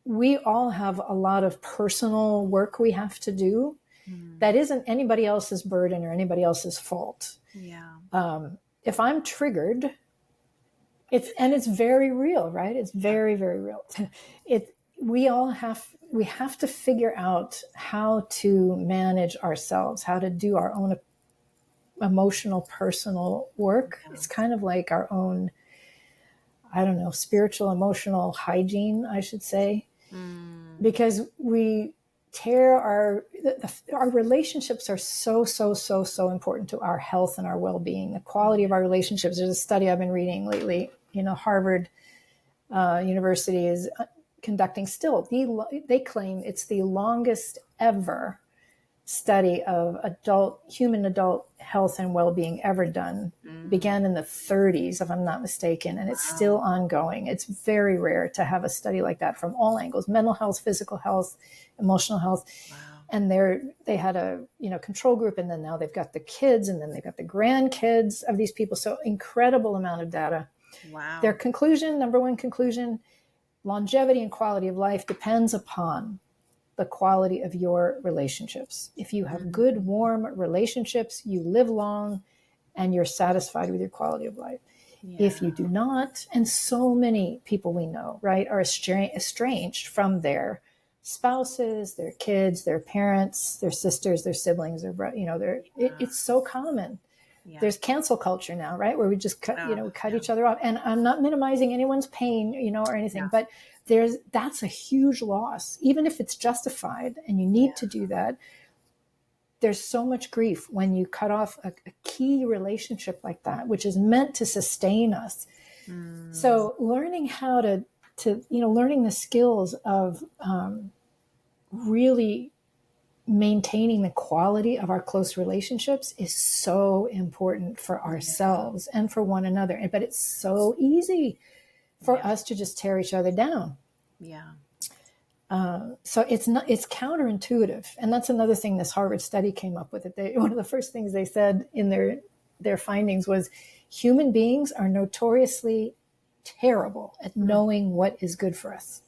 we all have a lot of personal work we have to do that isn't anybody else's burden or anybody else's fault. Yeah. If I'm triggered, it's very real, right? It's very, very real. We have to figure out how to manage ourselves, how to do our own emotional, personal work. Yeah. It's kind of like our own, I don't know, spiritual, emotional hygiene, I should say, because we tear our relationships are so important to our health and our well-being. The quality of our relationships. There's a study I've been reading lately. Harvard University is conducting still. They claim it's the longest ever study of human adult health and well-being ever done. Began in the 30s, if I'm not mistaken, and it's still ongoing. It's very rare to have a study like that from all angles: mental health, physical health, emotional health. Wow. And they had a control group, and then now they've got the kids, and then they've got the grandkids of these people. So incredible amount of data. Wow. Their number one conclusion: longevity and quality of life depends upon the quality of your relationships. If you have good, warm relationships, you live long and you're satisfied with your quality of life. Yeah. If you do not, and so many people we know, right, are estranged from their spouses, their kids, their parents, their sisters, their siblings, it's so common. Yeah. There's cancel culture now, right? Where we just cut each other off. And I'm not minimizing anyone's pain, or anything, but that's a huge loss, even if it's justified and you need to do that. There's so much grief when you cut off a key relationship like that, which is meant to sustain us. So learning how to learning the skills of really maintaining the quality of our close relationships is so important for ourselves and for one another. But it's so easy for us to just tear each other down. Yeah. So it's counterintuitive. And that's another thing this Harvard study came up with. One of the first things they said in their findings was human beings are notoriously terrible at knowing what is good for us.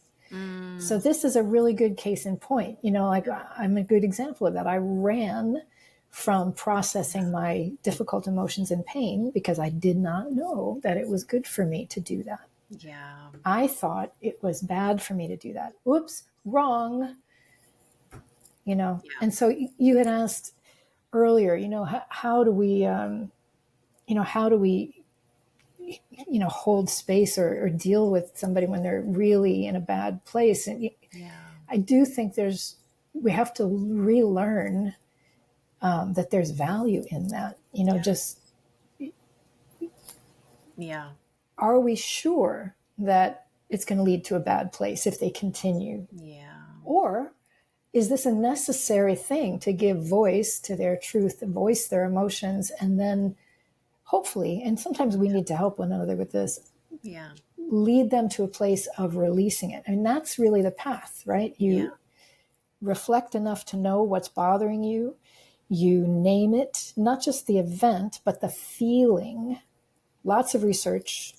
So this is a really good case in point. I'm a good example of that. I ran from processing my difficult emotions and pain because I did not know that it was good for me to do that. Yeah. I thought it was bad for me to do that. Oops, wrong. And so you had asked earlier, how do we hold space or deal with somebody when they're really in a bad place. And I do think we have to relearn that there's value in that, are we sure that it's going to lead to a bad place if they continue? Yeah. Or is this a necessary thing to give voice to their truth, voice their emotions, and then hopefully, and sometimes we need to help one another with this, lead them to a place of releasing it. And that's really the path, right? You reflect enough to know what's bothering you. You name it, not just the event, but the feeling. Lots of research,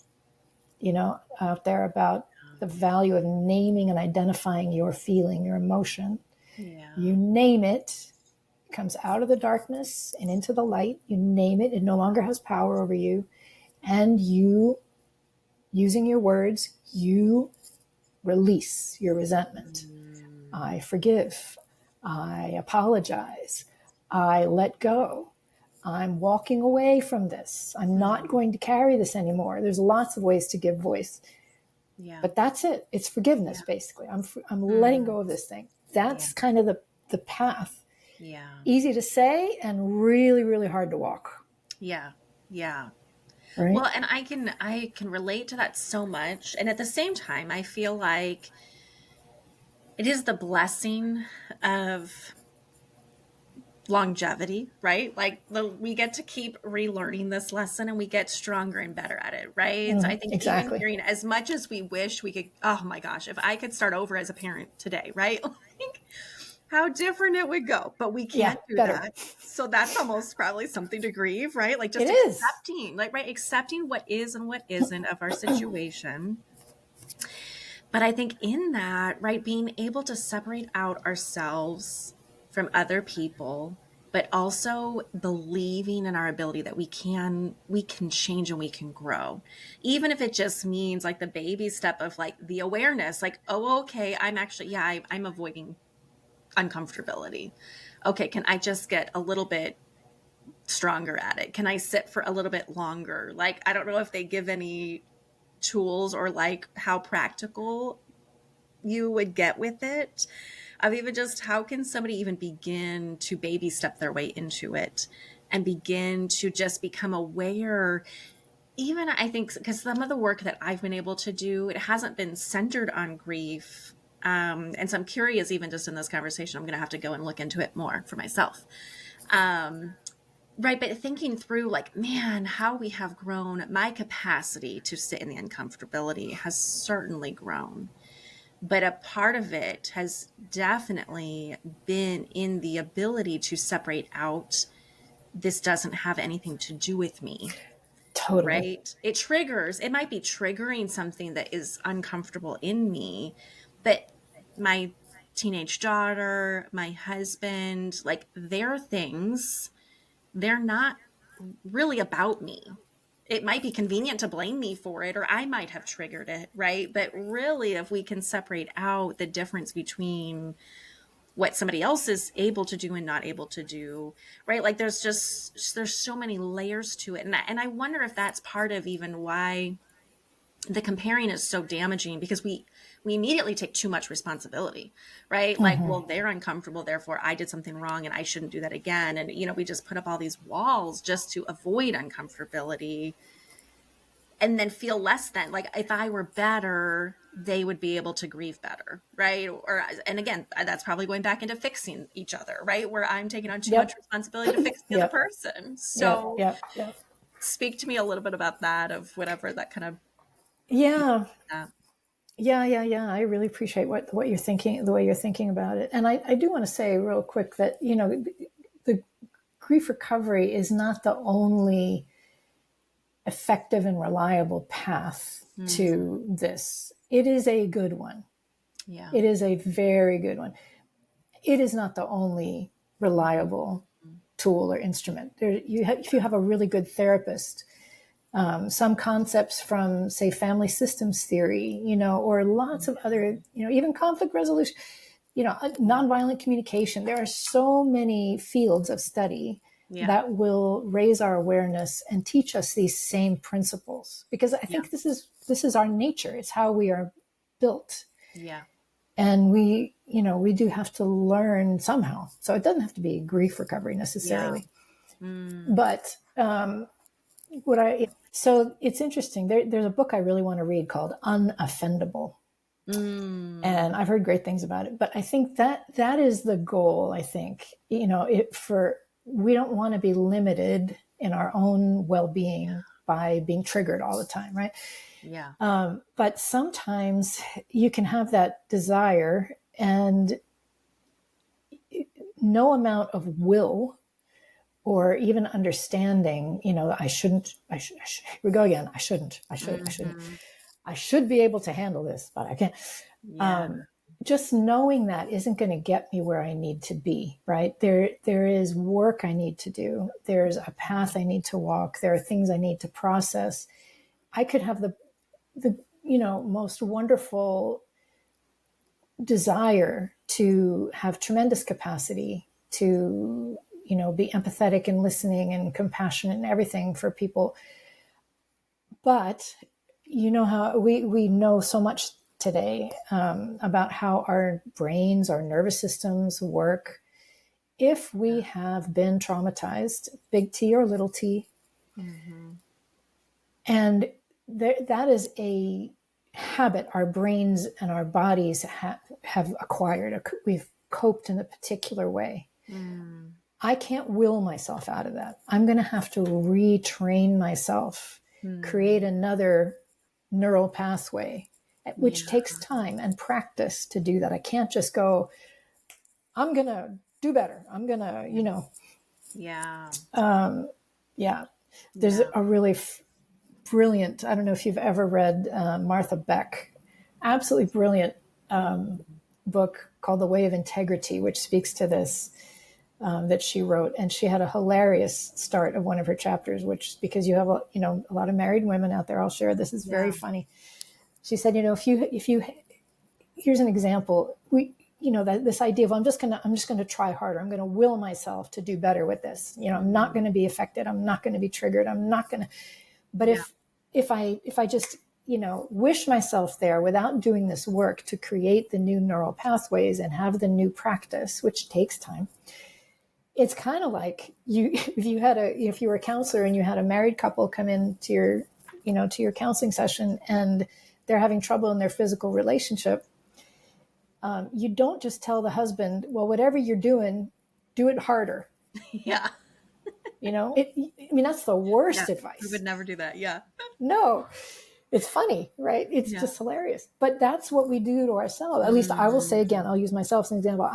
out there about the value of naming and identifying your feeling, your emotion. Yeah. You name it, it comes out of the darkness and into the light. You name it, it no longer has power over you. And you, using your words, you release your resentment. I forgive. I apologize. I let go. I'm walking away from this. I'm not going to carry this anymore. There's lots of ways to give voice. Yeah. But that's it. It's forgiveness, basically. I'm letting go of this thing. That's kind of the path. Yeah. Easy to say and really, really hard to walk. Yeah. Yeah. Right? Well, and I can relate to that so much. And at the same time, I feel like it is the blessing of longevity, right? Like we get to keep relearning this lesson and we get stronger and better at it, right? So I think exactly. even hearing, as much as we wish we could, oh my gosh, if I could start over as a parent today, right? Like how different it would go, but we can't do better. that. So that's almost probably something to grieve, right? Like just It is. accepting, like, right, accepting what is and what isn't of our situation. But I think in that, right, being able to separate out ourselves from other people, but also believing in our ability that we can change and we can grow. Even if it just means like the baby step of like the awareness, like, oh, okay, I'm actually, I'm avoiding uncomfortability. Okay, can I just get a little bit stronger at it? Can I sit for a little bit longer? Like, I don't know if they give any tools or like how practical you would get with it, of even just how can somebody even begin to baby step their way into it and begin to just become aware. Even I think, because some of the work that I've been able to do, it hasn't been centered on grief. And so I'm curious, even just in this conversation, I'm going to have to go and look into it more for myself. Right. But thinking through like, man, how we have grown, my capacity to sit in the uncomfortability has certainly grown. But a part of it has definitely been in the ability to separate out, this doesn't have anything to do with me. Totally. Right? It might be triggering something that is uncomfortable in me, but my teenage daughter, my husband, like their things, they're not really about me. It might be convenient to blame me for it, or I might have triggered it, right? But really, if we can separate out the difference between what somebody else is able to do and not able to do, right? Like there's so many layers to it. And I wonder if that's part of even why the comparing is so damaging, because we immediately take too much responsibility, right? Like, well, they're uncomfortable, therefore I did something wrong and I shouldn't do that again. And, we just put up all these walls just to avoid uncomfortability and then feel less than. Like if I were better, they would be able to grieve better, right? And again, that's probably going back into fixing each other, right? Where I'm taking on too much responsibility to fix the other person. So speak to me a little bit about that, of whatever that kind of. Yeah. I really appreciate what you're thinking, the way you're thinking about it. And I do want to say real quick that, the grief recovery is not the only effective and reliable path to this. It is a good one. Yeah. It is a very good one. It is not the only reliable tool or instrument. If you have a really good therapist, some concepts from, say, family systems theory, or lots of other, even conflict resolution, nonviolent communication. There are so many fields of study that will raise our awareness and teach us these same principles, because I think this is our nature. It's how we are built. Yeah. And we do have to learn somehow. So it doesn't have to be grief recovery necessarily. But so it's interesting. There's a book I really want to read called Unoffendable. And I've heard great things about it, but I think that is the goal. I think, we don't want to be limited in our own well-being by being triggered all the time. Right. Yeah. But sometimes you can have that desire, and no amount of will or even understanding, I shouldn't, here we go again. I shouldn't, Mm-hmm. I should be able to handle this, but I can't. Yeah. Just knowing that isn't going to get me where I need to be, right? There is work I need to do. There's a path I need to walk. There are things I need to process. I could have the most wonderful desire to have tremendous capacity to, be empathetic and listening and compassionate and everything for people. But how we know so much today about how our brains, our nervous systems work. If we have been traumatized, big T or little t, Mm-hmm. and that is a habit our brains and our bodies have acquired. We've coped in a particular way. Mm. I can't will myself out of that. I'm going to have to retrain myself, create another neural pathway, which Yeah. takes time and practice to do that. I can't just go, I'm going to do better. I'm going to, Yeah. yeah. There's Yeah. a really brilliant, I don't know if you've ever read Martha Beck, absolutely brilliant book called The Way of Integrity, which speaks to this, that she wrote. And she had a hilarious start of one of her chapters, which, because you have a lot of married women out there, I'll share this, is very funny. She said, if you here's an example, that this idea of I'm just gonna try harder. I'm gonna will myself to do better with this. I'm not gonna be affected. I'm not gonna be triggered. I'm not gonna. But Yeah. if I just wish myself there without doing this work to create the new neural pathways and have the new practice, which takes time, it's kind of like if you were a counselor and you had a married couple come in to your counseling session and they're having trouble in their physical relationship. You don't just tell the husband, well, whatever you're doing, do it harder. Yeah. That's the worst Yeah. advice. We would never do that. Yeah. No, it's funny, right? It's just hilarious. But that's what we do to ourselves. At least I will say again, I'll use myself as an example.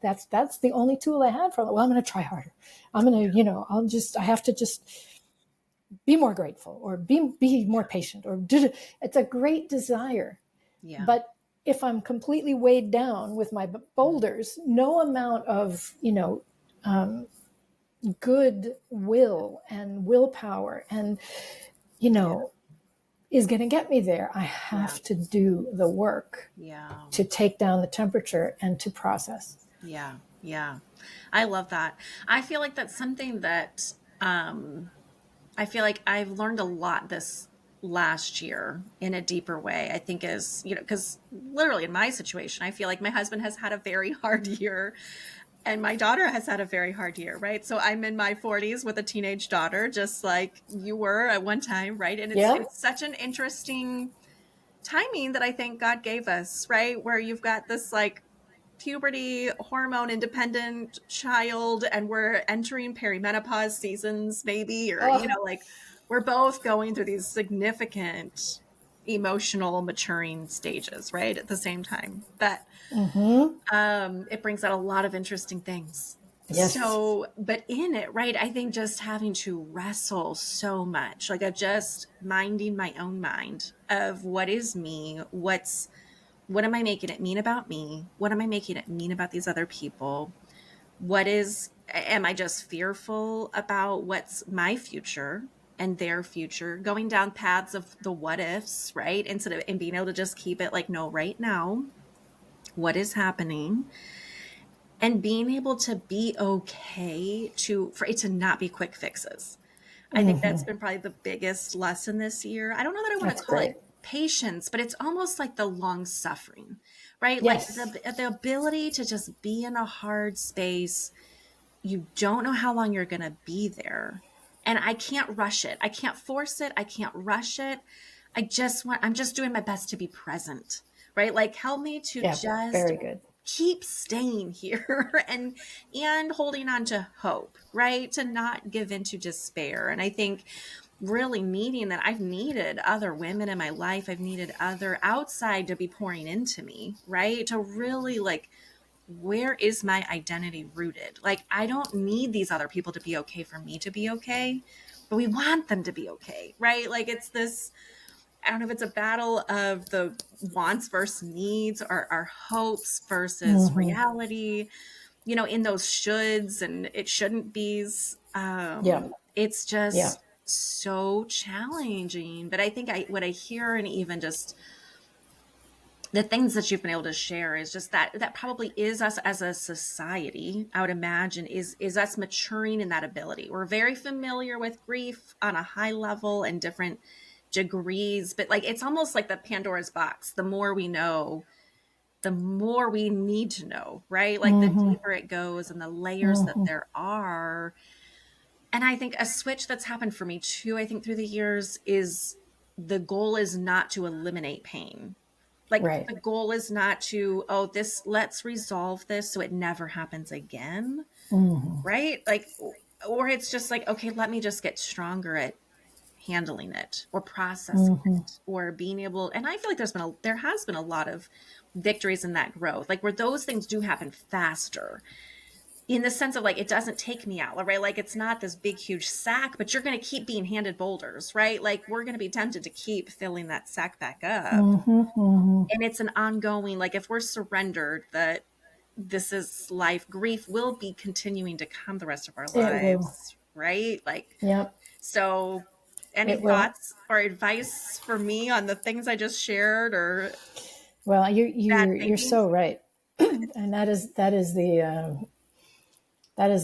That's the only tool I had for it. Well, I'm going to try harder. I'm going to, I have to just be more grateful or be more patient or it's a great desire. Yeah. But if I'm completely weighed down with my boulders, no amount of, good will and willpower and, is going to get me there. I have to do the work to take down the temperature and to process. Yeah. Yeah. I love that. I feel like that's something that I feel like I've learned a lot this last year in a deeper way. I think is, because literally in my situation, I feel like my husband has had a very hard year and my daughter has had a very hard year, right? So I'm in my 40s with a teenage daughter, just like you were at one time, right? And it's such an interesting timing that I think God gave us, right? Where you've got this like puberty, hormone independent child, and we're entering perimenopause seasons, maybe, or, like we're both going through these significant emotional maturing stages, right? At the same time. But it brings out a lot of interesting things. Yes. So, but in it, right, I think just having to wrestle so much, like of just minding my own mind of what is me, what am I making it mean about me? What am I making it mean about these other people? Am I just fearful about what's my future and their future, going down paths of the what ifs, right? And being able to just keep it like, no, right now, what is happening? And being able to be okay for it to not be quick fixes. I think that's been probably the biggest lesson this year. I don't know that I want to call it patience, but it's almost like the long suffering, right? Yes. Like the ability to just be in a hard space. You don't know how long you're going to be there. And I can't rush it. I can't force it. I can't rush it. I'm just doing my best to be present, right? Like help me to very good. Keep staying here and holding on to hope, right? To not give into despair. And I think really needing that, I've needed other women in my life. I've needed other outside to be pouring into me, right? To really like where is my identity rooted? Like, I don't need these other people to be okay for me to be okay, but we want them to be okay, right? Like, it's this, I don't know if it's a battle of the wants versus needs, or our hopes versus reality, you know, in those shoulds and it shouldn't be's. Yeah. It's Yeah. just so challenging. But I think what I hear, and even just the things that you've been able to share, is just that probably is us as a society, I would imagine, is us maturing in that ability. We're very familiar with grief on a high level and different degrees, but like, it's almost like the Pandora's box. The more we know, the more we need to know, right? Like, the deeper it goes and the layers that there are. And I think a switch that's happened for me too, I think through the years, is the goal is not to eliminate pain. Like, Right. the goal is not to, oh, let's resolve this so it never happens again. Right. Like, or it's just like, okay, let me just get stronger at handling it or processing it or being able. And I feel like there has been a lot of victories in that growth, like where those things do happen faster, in the sense of like, it doesn't take me out, right? Like, it's not this big, huge sack, but you're going to keep being handed boulders, right? Like, we're going to be tempted to keep filling that sack back up. And it's an ongoing, like, if we're surrendered that this is life, grief will be continuing to come the rest of our It will. lives, right? Like, Yep. so any It will. thoughts or advice for me on the things I just shared, or Well, bad you're thinking? so right, and that is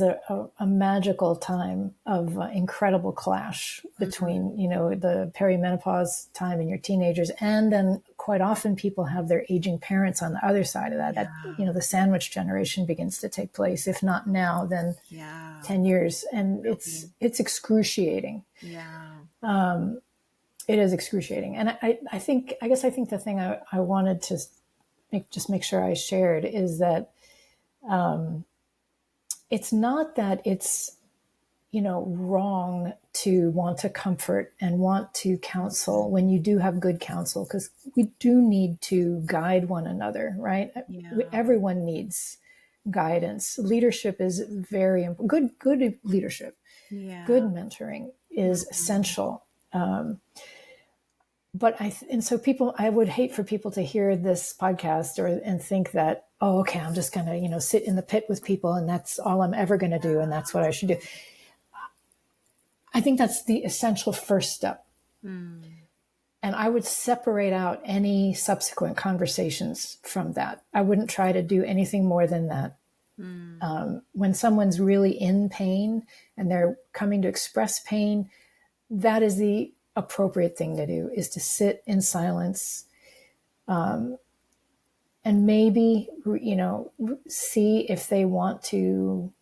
a magical time of incredible clash between, you know, the perimenopause time in your teenagers, and then quite often people have their aging parents on the other side of that. That, you know, the sandwich generation begins to take place. If not now, then Yeah. 10 years, and Really. it's excruciating. Yeah. It is excruciating, and I think the thing I wanted to make sure I shared is that it's not that it's, you know, wrong to want to comfort and want to counsel when you do have good counsel, because we do need to guide one another, right? Yeah. Everyone needs guidance. Leadership is very important. Good leadership, good Yeah. mentoring is essential. But and so people, I would hate for people to hear this podcast and think that, oh, okay, I'm just going to, you know, sit in the pit with people and that's all I'm ever going to do. And that's what I should do. I think that's the essential first step. And I would separate out any subsequent conversations from that. I wouldn't try to do anything more than that. When someone's really in pain and they're coming to express pain, that is the appropriate thing to do, is to sit in silence, and maybe, you know, see if they want to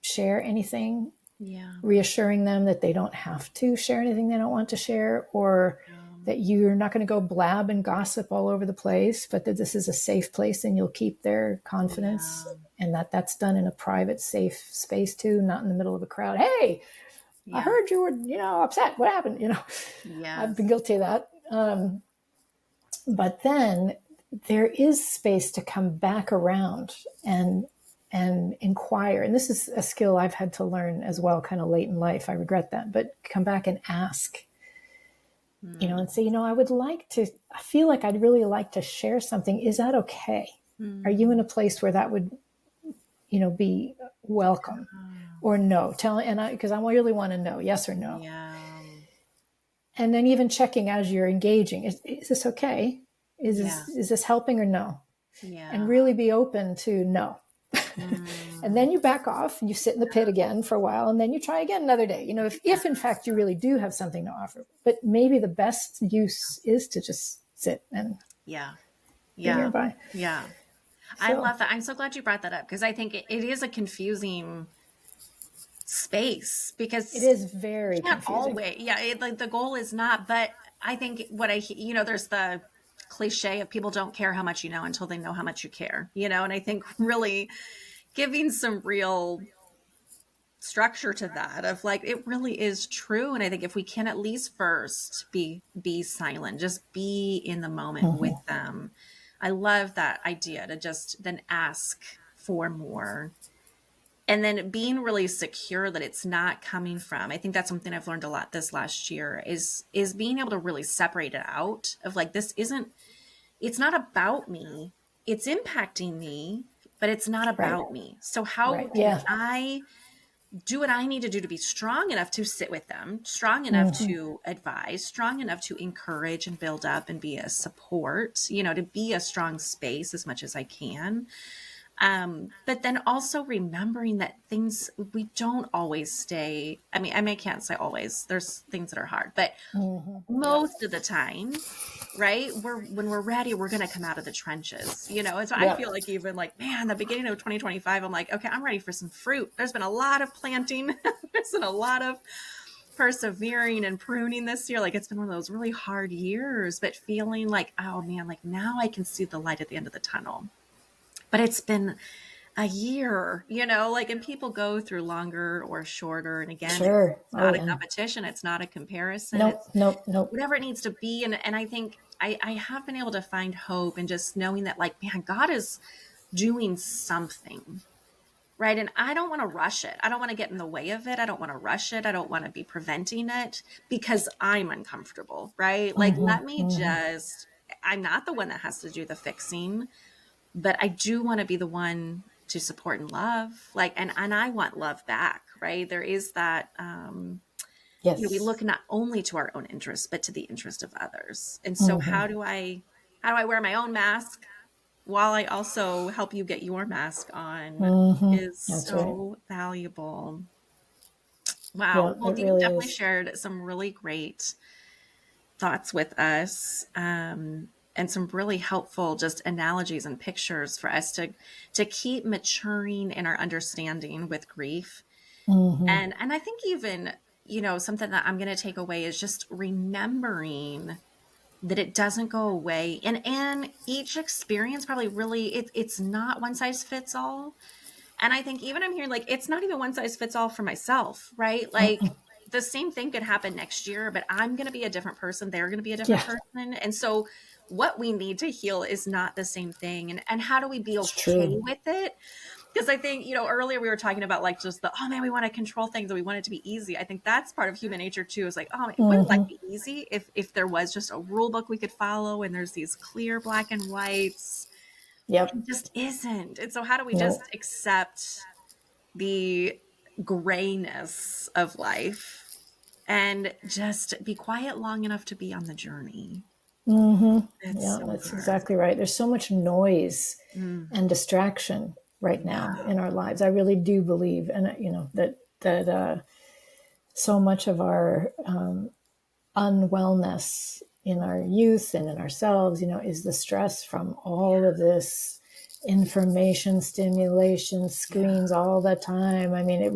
share anything, Yeah. reassuring them that they don't have to share anything they don't want to share, or that you're not going to go blab and gossip all over the place, but that this is a safe place and you'll keep their confidence, and that's done in a private, safe space too, not in the middle of a crowd. Hey, I heard you were, you know, upset. What happened? You know, I've been guilty of that. But then there is space to come back around and inquire. And this is a skill I've had to learn as well, kind of late in life. I regret that, but come back and ask, you know, and say, you know, I feel like I'd really like to share something. Is that okay? Are you in a place where that would, you know, be welcome? Or no? Because I really want to know, yes or no. Yeah. And then even checking as you're engaging, is this okay? Is this helping or no? Yeah. And really be open to no. And then you back off and you sit in the pit again for a while, and then you try again another day. You know, if in fact you really do have something to offer, but maybe the best use is to just sit and be nearby. Yeah. So, I love that. I'm so glad you brought that up, because I think it is a confusing space, because it is very confusing. Always. Yeah. Like, the goal is not, but I think you know, there's the cliche of people don't care how much you know until they know how much you care, you know? And I think really giving some real structure to that, of like, it really is true. And I think if we can at least first be silent, just be in the moment with them. I love that idea, to just then ask for more. And then being really secure that it's not coming from, I think that's something I've learned a lot this last year is being able to really separate it out of like, it's not about me. It's impacting me, but it's not about me. So how can I do what I need to do to be strong enough to sit with them, strong enough to advise, strong enough to encourage and build up and be a support, to be a strong space as much as I can. But then also remembering that we don't always stay. I mean, I can't say always. There's things that are hard, but most of the time, right? When we're ready, we're going to come out of the trenches, So I feel like even like, man, the beginning of 2025, I'm like, okay, I'm ready for some fruit. There's been a lot of planting. There's been a lot of persevering and pruning this year. Like it's been one of those really hard years, but feeling like, oh man, like now I can see the light at the end of the tunnel. But it's been a year, and people go through longer or shorter. And again, it's not a competition. It's not a comparison. Nope. Whatever it needs to be. And I think I have been able to find hope and just knowing that like, man, God is doing something, right? And I don't want to rush it. I don't want to get in the way of it. I don't want to rush it. I don't want to be preventing it because I'm uncomfortable, right? Like, let me I'm not the one that has to do the fixing. But I do want to be the one to support and love, and I want love back, right? There is that, we look not only to our own interests, but to the interest of others. And so how do I wear my own mask while I also help you get your mask on is so valuable. Wow. Well, Dee definitely shared some really great thoughts with us. And some really helpful just analogies and pictures for us to keep maturing in our understanding with grief. And I think even, something that I'm going to take away is just remembering that it doesn't go away. And each experience probably really, it's not one size fits all. And I think even I'm hearing like, it's not even one size fits all for myself, right? Like the same thing could happen next year, but I'm going to be a different person. They're going to be a different person. And so what we need to heal is not the same thing. And how do we be okay with it? Because I think, earlier we were talking about like just oh man, we want to control things and we want it to be easy. I think that's part of human nature too. Is like, oh man, wouldn't life be easy if there was just a rule book we could follow and there's these clear black and whites. Yep. It just isn't. And so how do we just accept the grayness of life and just be quiet long enough to be on the journey? That's exactly right. There's so much noise and distraction right now in our lives. I really do believe, and that so much of our unwellness in our youth and in ourselves, is the stress from all of this information, stimulation, screens all the time. I mean,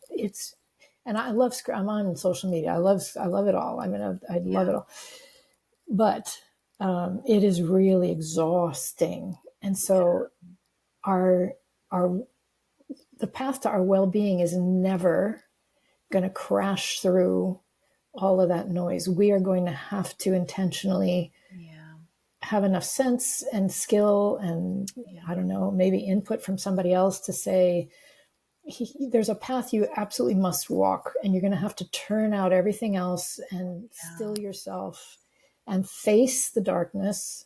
it's, and I love, I'm on social media. I love it all. I mean, I love it all. But it is really exhausting. And so the path to our well-being is never going to crash through all of that noise. We are going to have to intentionally have enough sense and skill and, I don't know, maybe input from somebody else to say, there's a path you absolutely must walk, and you're going to have to turn out everything else and still yourself and face the darkness.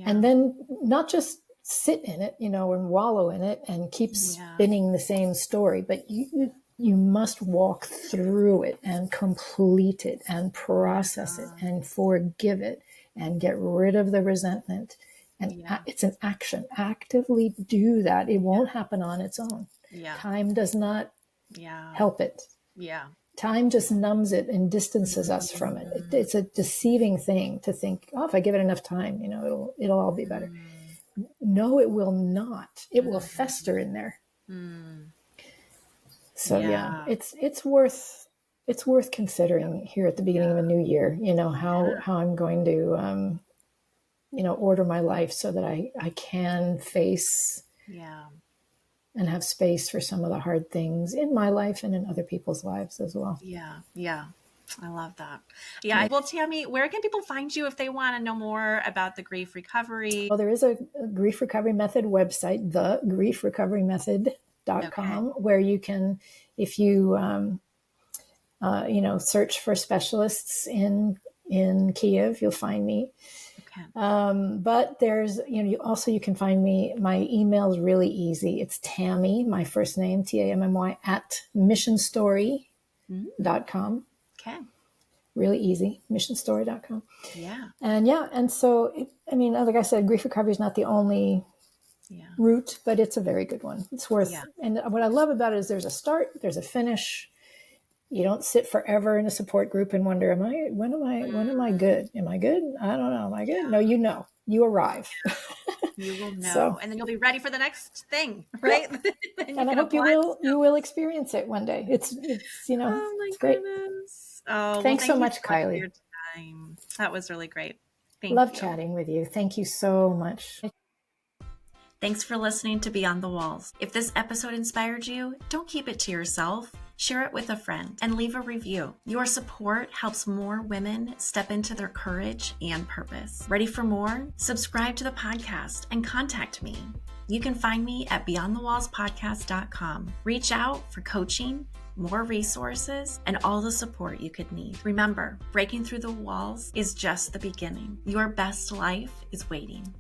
And then not just sit in it, and wallow in it and keep spinning the same story, but you must walk through it and complete it and process it and forgive it and get rid of the resentment. And it's an action. Actively do that. It won't happen on its own. Time does not help it. Time just numbs it and distances us from it. It's a deceiving thing to think, oh, if I give it enough time, it'll all be better. No, it will not. It will fester in there. So it's worth considering here at the beginning of a new year, how I'm going to, order my life so that I can face and have space for some of the hard things in my life and in other people's lives as well. Yeah. I love that. Yeah. Well, Tammy, where can people find you if they want to know more about the grief recovery? Well, there is a grief recovery method website, thegriefrecoverymethod.com, where you can, if you, search for specialists in Kiev, you'll find me. Okay. But there's, you can find me. My email is really easy. It's Tammy, my first name, Tammy, at missionstory.com. Okay. Really easy, missionstory.com. Yeah. And so, like I said, grief recovery is not the only route, but it's a very good one. It's worth, and what I love about it is there's a start, there's a finish. You don't sit forever in a support group and wonder, when am I good? Am I good? I don't know. Am I good? No, you arrive. You will know. And then you'll be ready for the next thing, right? And I hope you will experience it one day. It's oh my it's great. Goodness. Oh, thanks so much, Kylie. For your time. That was really great. Love chatting with you. Thank you so much. Thanks for listening to Beyond the Walls. If this episode inspired you, don't keep it to yourself. Share it with a friend and leave a review. Your support helps more women step into their courage and purpose. Ready for more? Subscribe to the podcast and contact me. You can find me at beyondthewallspodcast.com. Reach out for coaching, more resources, and all the support you could need. Remember, breaking through the walls is just the beginning. Your best life is waiting.